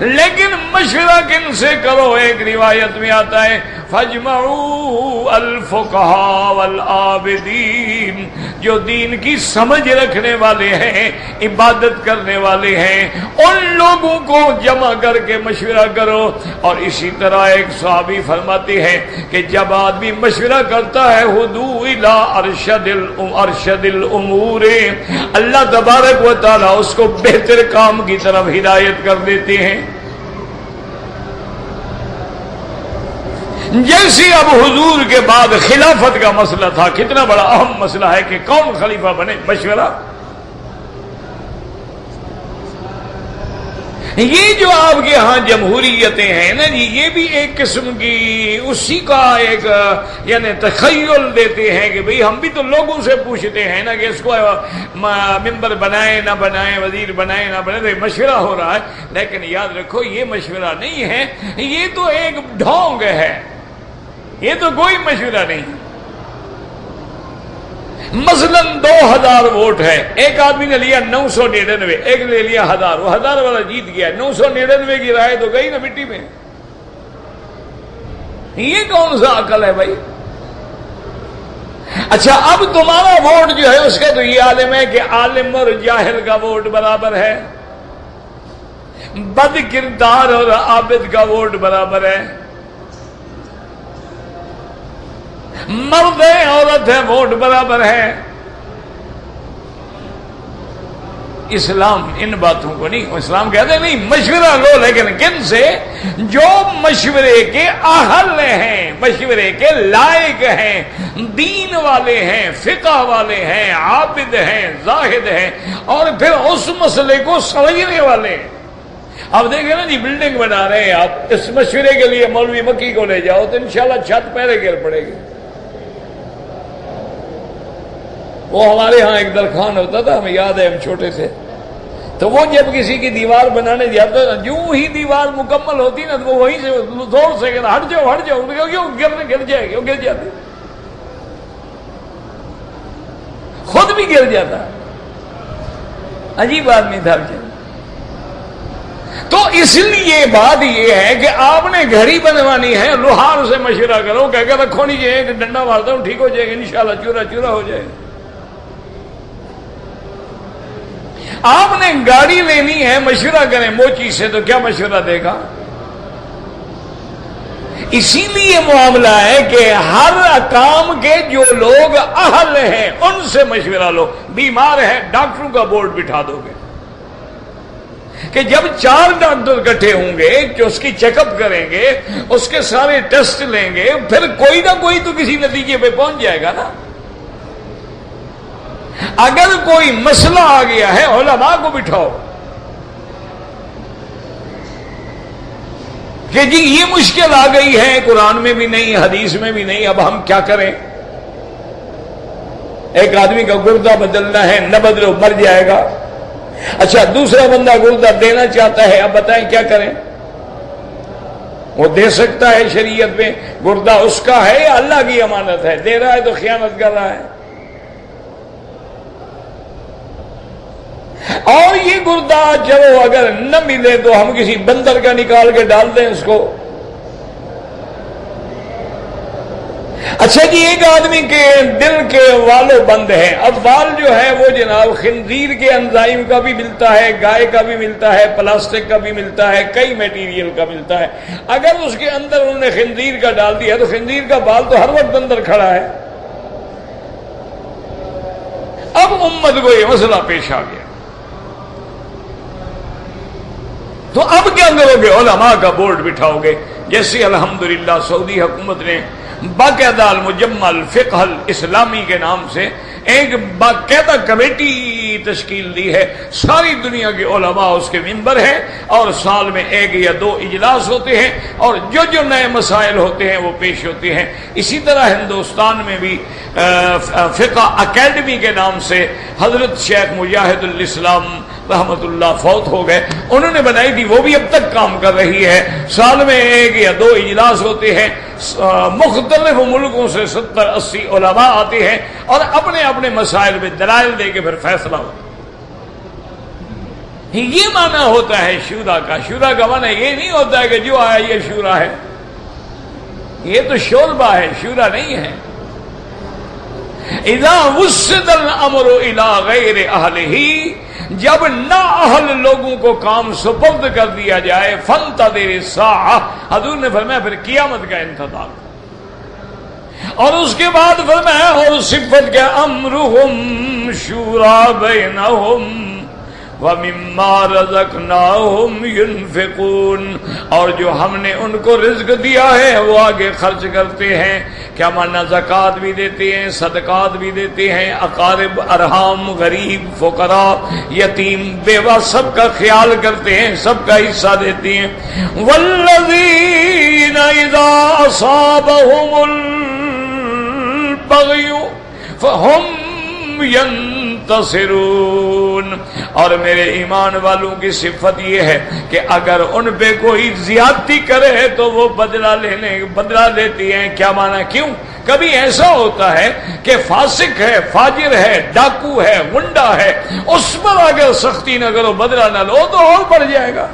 لیکن مشورہ کن سے کرو؟ ایک روایت میں آتا ہے فَاجْمَعُوا الْفُقَهَاءَ وَالْعَابِدِينَ، جو دین کی سمجھ رکھنے والے ہیں، عبادت کرنے والے ہیں، ان لوگوں کو جمع کر کے مشورہ کرو۔ اور اسی طرح ایک صحابی فرماتے ہیں کہ جب آدمی مشورہ کرتا ہے ہدوء الی ارشد الامور، اللہ تبارک و تعالی اس کو بہتر کام کی طرف ہدایت کر دیتے ہیں۔ جیسے اب حضور کے بعد خلافت کا مسئلہ تھا، کتنا بڑا اہم مسئلہ ہے کہ کون خلیفہ بنے، مشورہ۔ یہ جو آپ کے ہاں جمہوریتیں ہیں نا جی، یہ بھی ایک قسم کی اسی کا ایک یعنی تخیل دیتے ہیں کہ بھئی ہم بھی تو لوگوں سے پوچھتے ہیں نا کہ اس کو ممبر بنائیں نہ بنائیں، وزیر بنائیں نہ بنائیں، مشورہ ہو رہا ہے۔ لیکن یاد رکھو یہ مشورہ نہیں ہے، یہ تو ایک ڈھونگ ہے، یہ تو کوئی مشورہ نہیں۔ مثلا 2000 ووٹ ہے، ایک آدمی نے لیا 999، ایک نے لیا 1000، وہ 1000 والا جیت گیا، 999 کی رائے تو گئی نا مٹی میں۔ یہ کون سا عقل ہے بھائی؟ اچھا اب تمہارا ووٹ جو ہے اس کا تو یہ عالم ہے کہ عالم اور جاہل کا ووٹ برابر ہے، بد کردار اور عابد کا ووٹ برابر ہے، مرد ہے عورت ہے ووٹ برابر ہے۔ اسلام ان باتوں کو نہیں، اسلام کہتے نہیں مشورہ لو، لیکن کن سے؟ جو مشورے کے اہل ہیں، مشورے کے لائق ہیں، دین والے ہیں، فقہ والے ہیں، عابد ہیں، زاہد ہیں، اور پھر اس مسئلے کو سمجھنے والے ہیں۔ اب دیکھیں نا جی، بلڈنگ بنا رہے ہیں آپ، اس مشورے کے لیے مولوی مکی کو لے جاؤ تو انشاءاللہ چھت پہلے گر پڑے گی۔ وہ ہمارے ہاں ایک درخان ہوتا تھا، ہمیں یاد ہے ہم چھوٹے تھے، تو وہ جب کسی کی دیوار بنانے جاتا جو ہی دیوار مکمل ہوتی نا تو وہ وہیں سے زور سے کہتا ہٹ جاؤ ہٹ جاؤ، کیوں گر جائے گی، وہ گر جاتی، خود بھی گر جاتا، عجیب آدمی تھا۔ تو اس لیے بات یہ ہے کہ آپ نے گھڑی بنوانی ہے، لوہار سے مشورہ کرو، کہہ کے رکھو نہیں جائے کہ ڈنڈا مارتا ہوں ٹھیک ہو جائے گا انشاءاللہ، چورا چورا ہو جائے گا۔ آپ نے گاڑی لینی ہے، مشورہ کریں موچی سے، تو کیا مشورہ دے گا؟ اسی لیے معاملہ ہے کہ ہر کام کے جو لوگ اہل ہیں ان سے مشورہ لو۔ بیمار ہے، ڈاکٹروں کا بورڈ بٹھا دو گے کہ جب 4 ڈاکٹر اکٹھے ہوں گے جو اس کی چیک اپ کریں گے، اس کے سارے ٹیسٹ لیں گے، پھر کوئی نہ کوئی تو کسی نتیجے پہ پہنچ جائے گا نا۔ اگر کوئی مسئلہ آ گیا ہے علماء کو بٹھاؤ کہ جی یہ مشکل آ گئی ہے، قرآن میں بھی نہیں، حدیث میں بھی نہیں، اب ہم کیا کریں؟ ایک آدمی کا گردہ بدلنا ہے، نہ بدلو مر جائے گا۔ اچھا دوسرا بندہ گردہ دینا چاہتا ہے، اب بتائیں کیا کریں؟ وہ دے سکتا ہے شریعت میں، گردہ اس کا ہے یا اللہ کی امانت ہے؟ دے رہا ہے تو خیانت کر رہا ہے۔ اور یہ گردہ چلو اگر نہ ملے تو ہم کسی بندر کا نکال کے ڈال دیں اس کو۔ اچھا جی ایک آدمی کے دل کے والوں بند ہیں، اب وال جو ہے وہ جناب خنزیر کے انزائم کا بھی ملتا ہے، گائے کا بھی ملتا ہے، پلاسٹک کا بھی ملتا ہے، کئی میٹیریل کا ملتا ہے۔ اگر اس کے اندر انہوں نے خنزیر کا ڈال دیا تو خنزیر کا بال تو ہر وقت اندر کھڑا ہے۔ اب امت کو یہ مسئلہ پیش آ گیا، تو اب کیا کرو گے؟ علماء کا بورڈ بٹھاؤ گے، جیسے الحمدللہ سعودی حکومت نے باقاعدہ المجمع الفقہ الاسلامی کے نام سے ایک باقاعدہ کمیٹی تشکیل دی ہے، ساری دنیا کے علماء اس کے ممبر ہیں، اور سال میں 1 یا 2 اجلاس ہوتے ہیں، اور جو نئے مسائل ہوتے ہیں وہ پیش ہوتے ہیں۔ اسی طرح ہندوستان میں بھی فقہ اکیڈمی کے نام سے حضرت شیخ مجاہد الاسلام رحمت اللہ فوت ہو گئے، انہوں نے بنائی تھی، وہ بھی اب تک کام کر رہی ہے۔ سال میں 1 یا 2 اجلاس ہوتے ہیں، مختلف ملکوں سے 70-80 علماء آتے ہیں اور اپنے اپنے مسائل میں دلائل دے کے پھر فیصلہ ہوتا ہے۔ یہ معنی ہوتا ہے شورا کا۔ شورا کا معنی یہ نہیں ہوتا ہے کہ جو آیا یہ شورا ہے، یہ تو شوربہ ہے، شورا نہیں ہے۔ اذا وسد الامر الى غیر اہلہ، جب نا اہل لوگوں کو کام سپرد کر دیا جائے، فانتظر الساعہ، حضور نے فرمایا پھر قیامت کا انتظار۔ اور اس کے بعد فرمایا اور صفت کے امرہم شورا بینہم وَمِمَّا رَزَقْنَاهُمْ يُنْفِقُونَ، اور جو ہم نے ان کو رزق دیا ہے وہ آگے خرچ کرتے ہیں۔ کیا مانا؟ زکوٰۃ بھی دیتے ہیں، صدقات بھی دیتے ہیں، اقارب ارحام، غریب، فقراء، یتیم، بیوہ سب کا خیال کرتے ہیں، سب کا حصہ دیتے ہیں۔ وَالَّذِينَ إِذَا أَصَابَهُمُ الْبَغْيُ فَهُمْ ينتصرون، اور میرے ایمان والوں کی صفت یہ ہے کہ اگر ان پہ کوئی زیادتی کرے تو وہ بدلہ لیتی ہیں۔ کیا معنی؟ کیوں؟ کبھی ایسا ہوتا ہے کہ فاسق ہے، فاجر ہے، ڈاکو ہے، گنڈا ہے، اس پر اگر سختی نہ کرو، بدلہ نہ لو تو اور بڑھ جائے گا،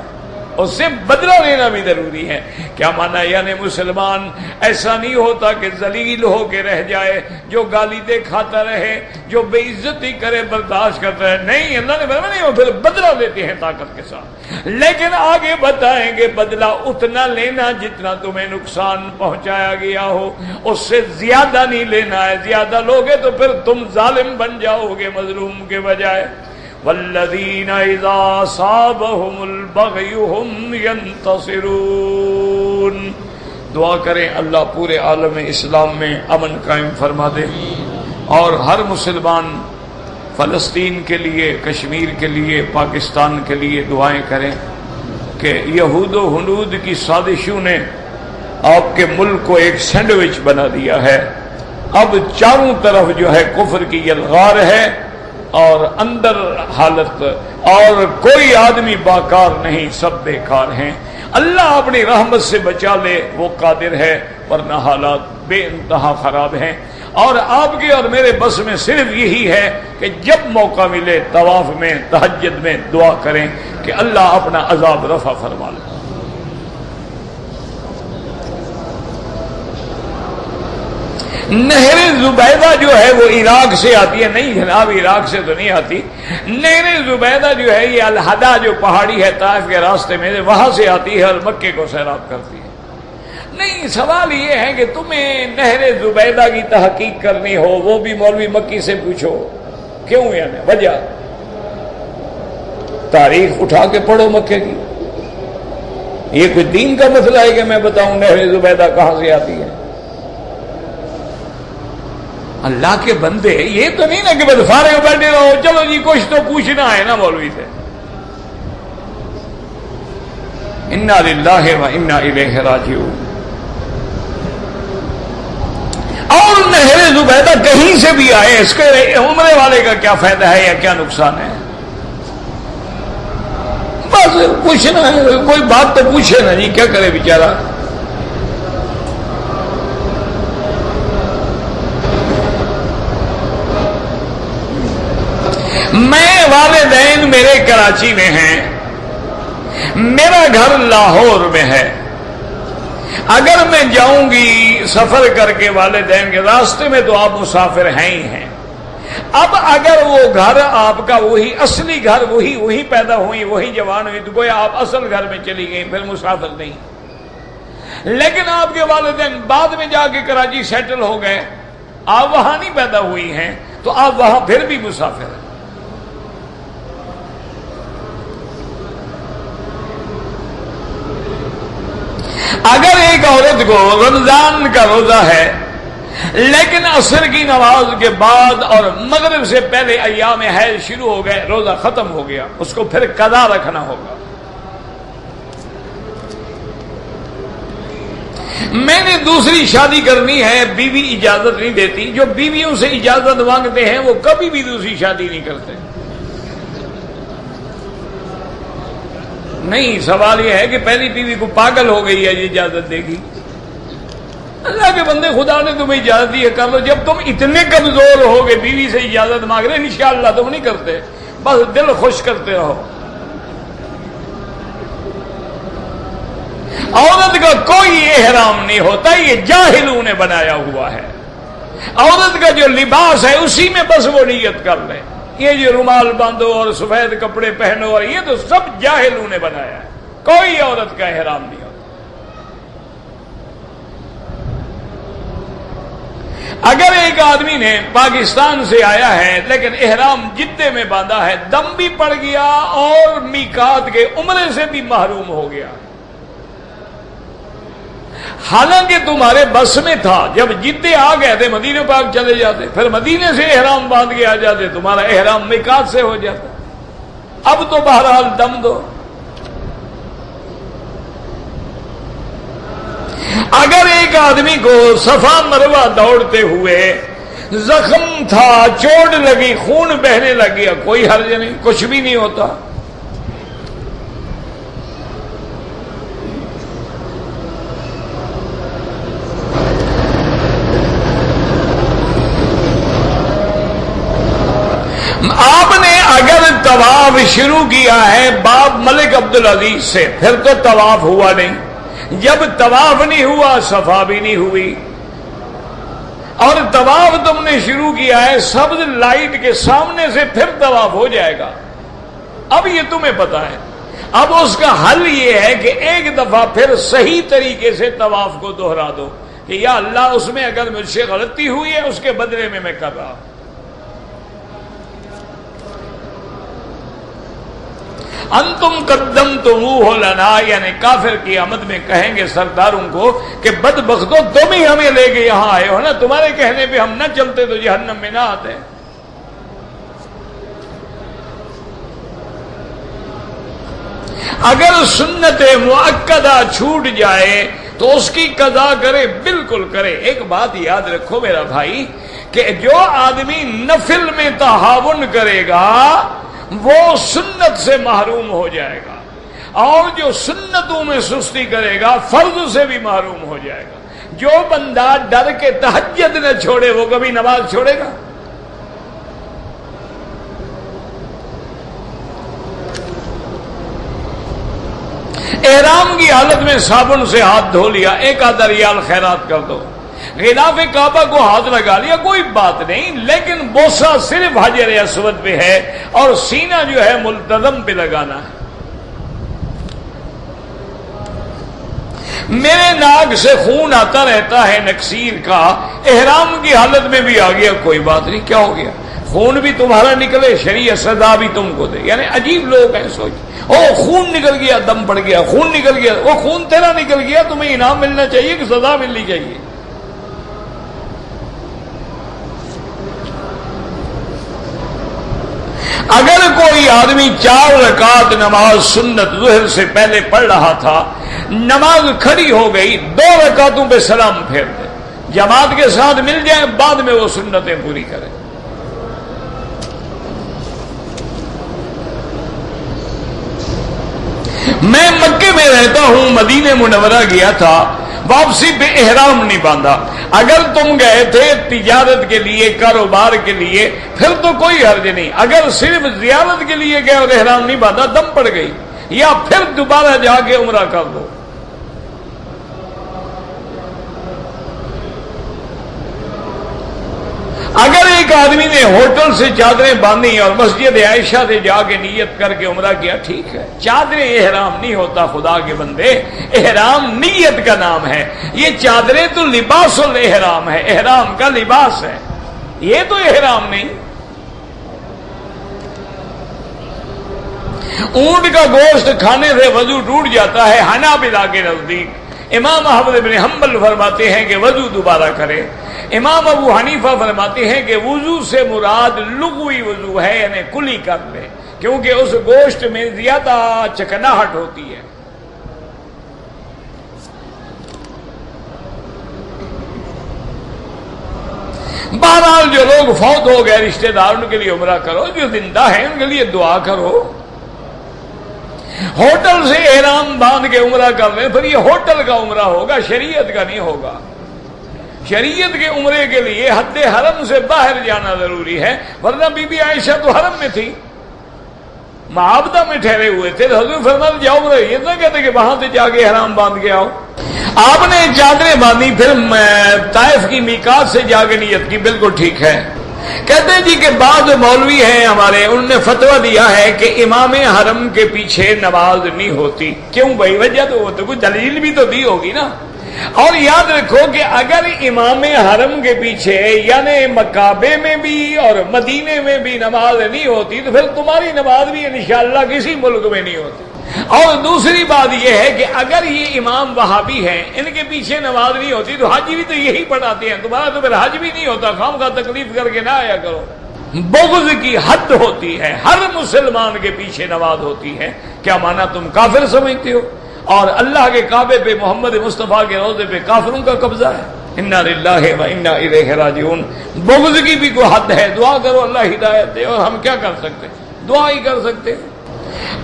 اس سے بدلہ لینا بھی ضروری ہے۔ کیا مانا؟ یعنی مسلمان ایسا نہیں ہوتا کہ ذلیل ہو کے رہ جائے، جو گالی دے کھاتا رہے، جو بے عزتی کرے برداشت کرتا ہے، نہیں، اللہ نے فرمایا نہیں، وہ پھر بدلہ لیتے ہیں طاقت کے ساتھ، لیکن آگے بتائیں گے بدلہ اتنا لینا جتنا تمہیں نقصان پہنچایا گیا ہو، اس سے زیادہ نہیں لینا ہے، زیادہ لوگے تو پھر تم ظالم بن جاؤ گے مظلوم کے بجائے۔ والذین اذا اصابهم البغی هم ینتصرون۔ دعا کریں اللہ پورے عالم اسلام میں امن قائم فرما دے، اور ہر مسلمان فلسطین کے لیے، کشمیر کے لیے، پاکستان کے لیے دعائیں کریں کہ یہود و ہنود کی سازشوں نے آپ کے ملک کو ایک سینڈوچ بنا دیا ہے۔ اب چاروں طرف جو ہے کفر کی یلغار ہے، اور اندر حالت، اور کوئی آدمی باکار نہیں، سب بیکار ہیں۔ اللہ اپنی رحمت سے بچا لے، وہ قادر ہے، ورنہ حالات بے انتہا خراب ہیں۔ اور آپ کے اور میرے بس میں صرف یہی ہے کہ جب موقع ملے طواف میں تہجد میں دعا کریں کہ اللہ اپنا عذاب رفع فرما لے۔ نہر زبیدہ جو ہے وہ عراق سے آتی ہے، نہیں جناب عراق سے تو نہیں آتی، نہر زبیدہ جو ہے یہ الحدا جو پہاڑی ہے طائف کے راستے میں، وہاں سے آتی ہے اور مکے کو سیراب کرتی ہے۔ نہیں، سوال یہ ہے کہ تمہیں نہر زبیدہ کی تحقیق کرنی ہو، وہ بھی مولوی مکی سے پوچھو، کیوں؟ یعنی وجہ تاریخ اٹھا کے پڑھو مکے کی۔ یہ کوئی دین کا مسئلہ ہے کہ میں بتاؤں نہر زبیدہ کہاں سے آتی ہے؟ اللہ کے بندے، یہ تو نہیں نا کہ بس فارغ بیٹھے رہو، چلو جی کچھ تو پوچھنا ہے نا مولوی سے۔ انا للہ و انا الیہ راجعون۔ اور نہر زبیدہ کہیں سے بھی آئے، اس کے عمرے والے کا کیا فائدہ ہے یا کیا نقصان ہے؟ بس پوچھنا ہے، کوئی بات تو پوچھے نا جی، کیا کرے بیچارہ۔ میں والدین میرے کراچی میں ہیں، میرا گھر لاہور میں ہے، اگر میں جاؤں گی سفر کر کے والدین کے راستے میں تو آپ مسافر ہیں ہی ہیں۔ اب اگر وہ گھر آپ کا وہی اصلی گھر وہی پیدا ہوئی، وہی جوان ہوئی، تو گویا آپ اصل گھر میں چلی گئی، پھر مسافر نہیں۔ لیکن آپ کے والدین بعد میں جا کے کراچی سیٹل ہو گئے، آپ وہاں نہیں پیدا ہوئی ہیں، تو آپ وہاں پھر بھی مسافر ہیں۔ اگر ایک عورت کو رمضان کا روزہ ہے لیکن عصر کی نماز کے بعد اور مغرب سے پہلے ایام حیض شروع ہو گئے، روزہ ختم ہو گیا، اس کو پھر قضا رکھنا ہوگا۔ میں نے دوسری شادی کرنی ہے، بیوی اجازت نہیں دیتی، جو بیویوں سے اجازت مانگتے ہیں وہ کبھی بھی دوسری شادی نہیں کرتے۔ نہیں، سوال یہ ہے کہ پہلی بیوی کو پاگل ہو گئی ہے، یہ اجازت دے گی؟ اللہ کے بندے، خدا نے تمہیں اجازت دی ہے، کر لو۔ جب تم اتنے کمزور ہو گے بیوی سے اجازت مانگ رہے، انشاءاللہ تم نہیں کرتے، بس دل خوش کرتے رہو۔ عورت کا کوئی احرام نہیں ہوتا، یہ جاہلوں نے بنایا ہوا ہے۔ عورت کا جو لباس ہے اسی میں بس وہ نیت کر لے، یہ جو رومال باندھو اور سفید کپڑے پہنو اور یہ تو سب جاہلوں نے بنایا ہے، کوئی عورت کا احرام نہیں ہوتا۔ اگر ایک آدمی نے پاکستان سے آیا ہے لیکن احرام جدے میں باندھا ہے، دم بھی پڑ گیا اور میقات کے عمرے سے بھی محروم ہو گیا، حالانکہ تمہارے بس میں تھا، جب جدے آ گئے تھے مدینہ پاک چلے جاتے، پھر مدینے سے احرام باندھ کے آ جاتے، تمہارا احرام میقات سے ہو جاتا۔ اب تو بہرحال دم دو۔ اگر ایک آدمی کو صفا مروہ دوڑتے ہوئے زخم تھا، چوٹ لگی، خون بہنے لگ گیا، کوئی حرج نہیں، کچھ بھی نہیں ہوتا۔ آپ نے اگر طواف شروع کیا ہے باب ملک عبدالعزیز سے، پھر تو طواف ہوا نہیں۔ جب طواف نہیں ہوا صفا بھی نہیں ہوئی، اور طواف تم نے شروع کیا ہے سبز لائٹ کے سامنے سے، پھر طواف ہو جائے گا۔ اب یہ تمہیں پتا ہے، اب اس کا حل یہ ہے کہ ایک دفعہ پھر صحیح طریقے سے طواف کو دوہرا دو کہ یا اللہ اس میں اگر مجھ سے غلطی ہوئی ہے اس کے بدلے میں کر رہا ہوں۔ انتم قدمتموہ لنا، یعنی کافر قیامت میں کہیں گے سرداروں کو کہ بدبختوں تم ہی ہمیں لے کے یہاں آئے ہو نا، تمہارے کہنے پہ ہم نہ چلتے تو جہنم میں نہ آتے۔ اگر سنت مؤکدہ چھوٹ جائے تو اس کی قضا کرے، بالکل کرے۔ ایک بات یاد رکھو میرا بھائی کہ جو آدمی نفل میں تعاون کرے گا وہ سنت سے محروم ہو جائے گا، اور جو سنتوں میں سستی کرے گا فرض سے بھی محروم ہو جائے گا۔ جو بندہ ڈر کے تہجد نہ چھوڑے وہ کبھی نماز چھوڑے گا؟ احرام کی حالت میں صابن سے ہاتھ دھو لیا، 1 آدھا ریال خیرات کر دو، غلاف کعبہ کو ہاتھ لگا لیا، کوئی بات نہیں، لیکن بوسہ صرف حجر اسود پہ ہے اور سینہ جو ہے ملتزم پہ لگانا ہے۔ میرے ناک سے خون آتا رہتا ہے نکسیر کا، احرام کی حالت میں بھی آ گیا، کوئی بات نہیں، کیا ہو گیا؟ خون بھی تمہارا نکلے، شریعت سزا بھی تم کو دے۔ یعنی عجیب لوگ ہیں، سوچ او خون نکل گیا، دم پڑ گیا، خون نکل گیا، وہ خون تیرا نکل گیا، تمہیں انعام ملنا چاہیے کہ سزا ملنی چاہیے؟ اگر کوئی آدمی 4 رکعت نماز سنت ظہر سے پہلے پڑھ رہا تھا، نماز کھڑی ہو گئی، 2 رکعتوں پہ سلام پھیر دے، جماعت کے ساتھ مل جائے، بعد میں وہ سنتیں پوری کرے۔ میں مکے میں رہتا ہوں، مدینہ منورہ گیا تھا، واپسی پہ احرام نہیں باندھا۔ اگر تم گئے تھے تجارت کے لیے، کاروبار کے لیے، پھر تو کوئی حرج نہیں۔ اگر صرف زیارت کے لیے گئے اور احرام نہیں باندھا، دم پڑ گئی، یا پھر دوبارہ جا کے عمرہ کر دو۔ اگر ایک آدمی نے ہوٹل سے چادریں باندھی اور مسجد عائشہ سے جا کے نیت کر کے عمرہ کیا، ٹھیک ہے، چادریں احرام نہیں ہوتا، خدا کے بندے، احرام نیت کا نام ہے۔ یہ چادریں تو لباس الاحرام ہے، احرام کا لباس ہے، یہ تو احرام نہیں۔ اونٹ کا گوشت کھانے سے وضو ٹوٹ جاتا ہے، حنابلہ کے نزدیک۔ امام احمد بن حنبل فرماتے ہیں کہ وضو دوبارہ کرے۔ امام ابو حنیفہ فرماتے ہیں کہ وضو سے مراد لغوی وضو ہے، یعنی کلی کر لے، کیونکہ اس گوشت میں زیادہ چکناہٹ ہوتی ہے۔ بہرحال جو لوگ فوت ہو گئے رشتہ دار، ان کے لیے عمرہ کرو، جو زندہ ہیں ان کے لیے دعا کرو۔ ہوٹل سے احرام باندھ کے عمرہ کر لیں، پھر یہ ہوٹل کا عمرہ ہوگا، شریعت کا نہیں ہوگا۔ شریعت کے عمرے کے لیے حد حرم سے باہر جانا ضروری ہے، ورنہ بی بی عائشہ تو حرم میں تھی، معابدہ میں ٹھہرے ہوئے تھے، حضور فرماتے جاؤ عمرے، یہ نہ کہتے کہ وہاں سے جا کے حرام باندھ کے آؤ۔ آپ نے چادریں باندھی، پھر طائف کی میقات سے جا کے نیت کی، بالکل ٹھیک ہے۔ کہتے ہیں جی کہ بعض مولوی ہیں ہمارے، انہوں نے فتویٰ دیا ہے کہ امام حرم کے پیچھے نماز نہیں ہوتی۔ کیوں بھائی؟ وجہ تو کوئی دلیل بھی تو دی ہوگی نا۔ اور یاد رکھو کہ اگر امام حرم کے پیچھے یعنی مکابے میں بھی اور مدینے میں بھی نماز نہیں ہوتی، تو پھر تمہاری نماز بھی انشاءاللہ کسی ملک میں نہیں ہوتی۔ اور دوسری بات یہ ہے کہ اگر یہ امام وہابی ہیں، ان کے پیچھے نماز نہیں ہوتی، تو حج بھی تو یہی پڑھاتے ہیں، تمہارا تو پھر حج بھی نہیں ہوتا، خام کا تکلیف کر کے نہ آیا کرو۔ بغض کی حد ہوتی ہے، ہر مسلمان کے پیچھے نماز ہوتی ہے۔ کیا مانا تم کافر سمجھتے ہو؟ اور اللہ کے کعبے پہ، محمد مصطفیٰ کے روضے پہ کافروں کا قبضہ ہے۔ انا للہ و انا الیہ راجعون۔ بغض کی بھی کوئی حد ہے، دعا کرو اللہ ہدایت دے، اور ہم کیا کر سکتے؟ دعا ہی کر سکتے۔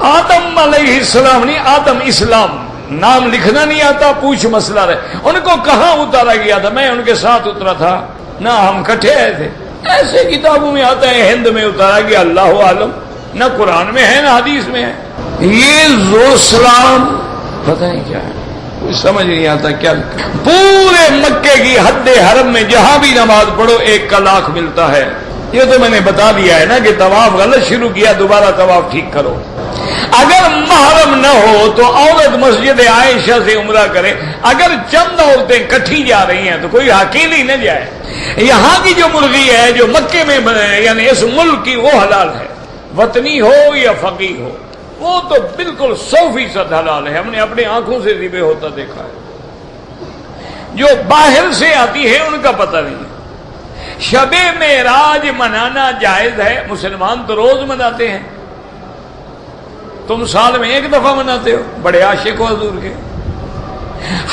آدم علیہ السلام نہیں، آدم اسلام، نام لکھنا نہیں آتا، پوچھ مسئلہ رہے۔ ان کو کہاں اتارا گیا تھا؟ میں ان کے ساتھ اترا تھا نہ، ہم کٹھے آئے تھے۔ ایسے کتابوں میں آتا ہے ہند میں اتارا گیا، اللہ عالم، نہ قرآن میں ہے نہ حدیث میں ہے۔ یہ زوسلام پتہ نہیں کیا ہے، کوئی سمجھ نہیں آتا کیا۔ پورے مکے کی حد حرم میں جہاں بھی نماز پڑھو 1 کا لاکھ ملتا ہے۔ یہ تو میں نے بتا دیا ہے نا کہ طواف غلط شروع کیا، دوبارہ طواف ٹھیک کرو۔ اگر محرم نہ ہو تو عورت مسجد عائشہ سے عمرہ کرے۔ اگر چند عورتیں کٹھی جا رہی ہیں تو کوئی اکیلی نہ جائے۔ یہاں کی جو مرغی ہے جو مکے میں یعنی اس ملک کی، وہ حلال ہے، وطنی ہو یا فقیہ ہو، وہ تو بالکل 100% حلال ہے، ہم نے اپنی آنکھوں سے ذبح ہوتا دیکھا ہے۔ جو باہر سے آتی ہے ان کا پتہ نہیں ہے۔ شب معراج منانا جائز ہے، مسلمان تو روز مناتے ہیں، تم سال میں 1 دفعہ مناتے ہو، بڑے عاشق ہو حضور کے۔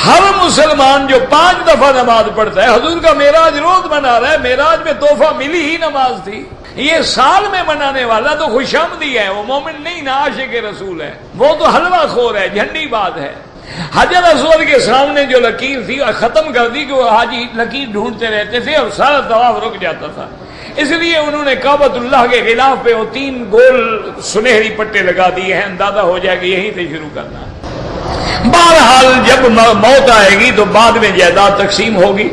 ہر مسلمان جو 5 دفعہ نماز پڑھتا ہے، حضور کا معراج روز منا رہا ہے، معراج میں تحفہ ملی ہی نماز تھی۔ یہ سال میں منانے والا تو خوش آمدی ہے، وہ مومن نہیں، نہ عاشق رسول ہے، وہ تو حلوہ خور ہے، جھنڈی باز ہے۔ حجر اسود کے سامنے جو لکیر تھی ختم کر دی کہ وہ حاجی لکیر ڈھونڈتے رہتے تھے اور سارا طواف رک جاتا تھا، اس لیے انہوں نے کعبۃ اللہ کے غلاف پہ وہ 3 گول سنہری پٹے لگا دیے ہیں، اندازہ ہو جائے گا یہیں سے شروع کرنا ہے۔ بہرحال جب موت آئے گی تو بعد میں جائیداد تقسیم ہوگی۔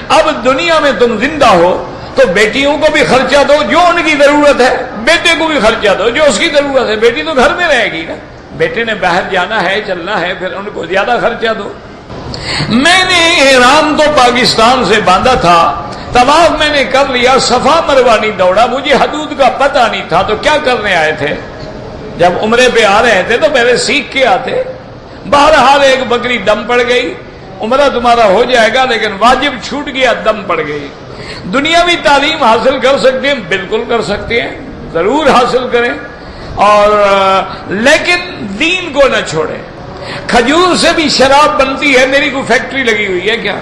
اب دنیا میں تم زندہ ہو تو بیٹیوں کو بھی خرچہ دو جو ان کی ضرورت ہے، بیٹے کو بھی خرچہ دو جو اس کی ضرورت ہے، بیٹی تو گھر میں رہے گی نا، بیٹے نے باہر جانا ہے چلنا ہے پھر ان کو زیادہ خرچہ دو۔ میں نے احرام تو پاکستان سے باندھا تھا، طواف میں نے کر لیا، صفا مروہ نہیں دوڑا، مجھے حدود کا پتہ نہیں تھا، تو کیا کرنے آئے تھے؟ جب عمرے پہ آ رہے تھے تو پہلے سیکھ کے آتے۔ بہرحال ایک بکری دم پڑ گئی، عمرہ تمہارا ہو جائے گا، لیکن واجب چھوٹ گیا، دم پڑ گئی۔ دنیاوی تعلیم حاصل کر سکتے ہیں، بالکل کر سکتے ہیں، ضرور حاصل کریں، اور لیکن دین کو نہ چھوڑیں۔ کھجور سے بھی شراب بنتی ہے، میری کوئی فیکٹری لگی ہوئی ہے کیا؟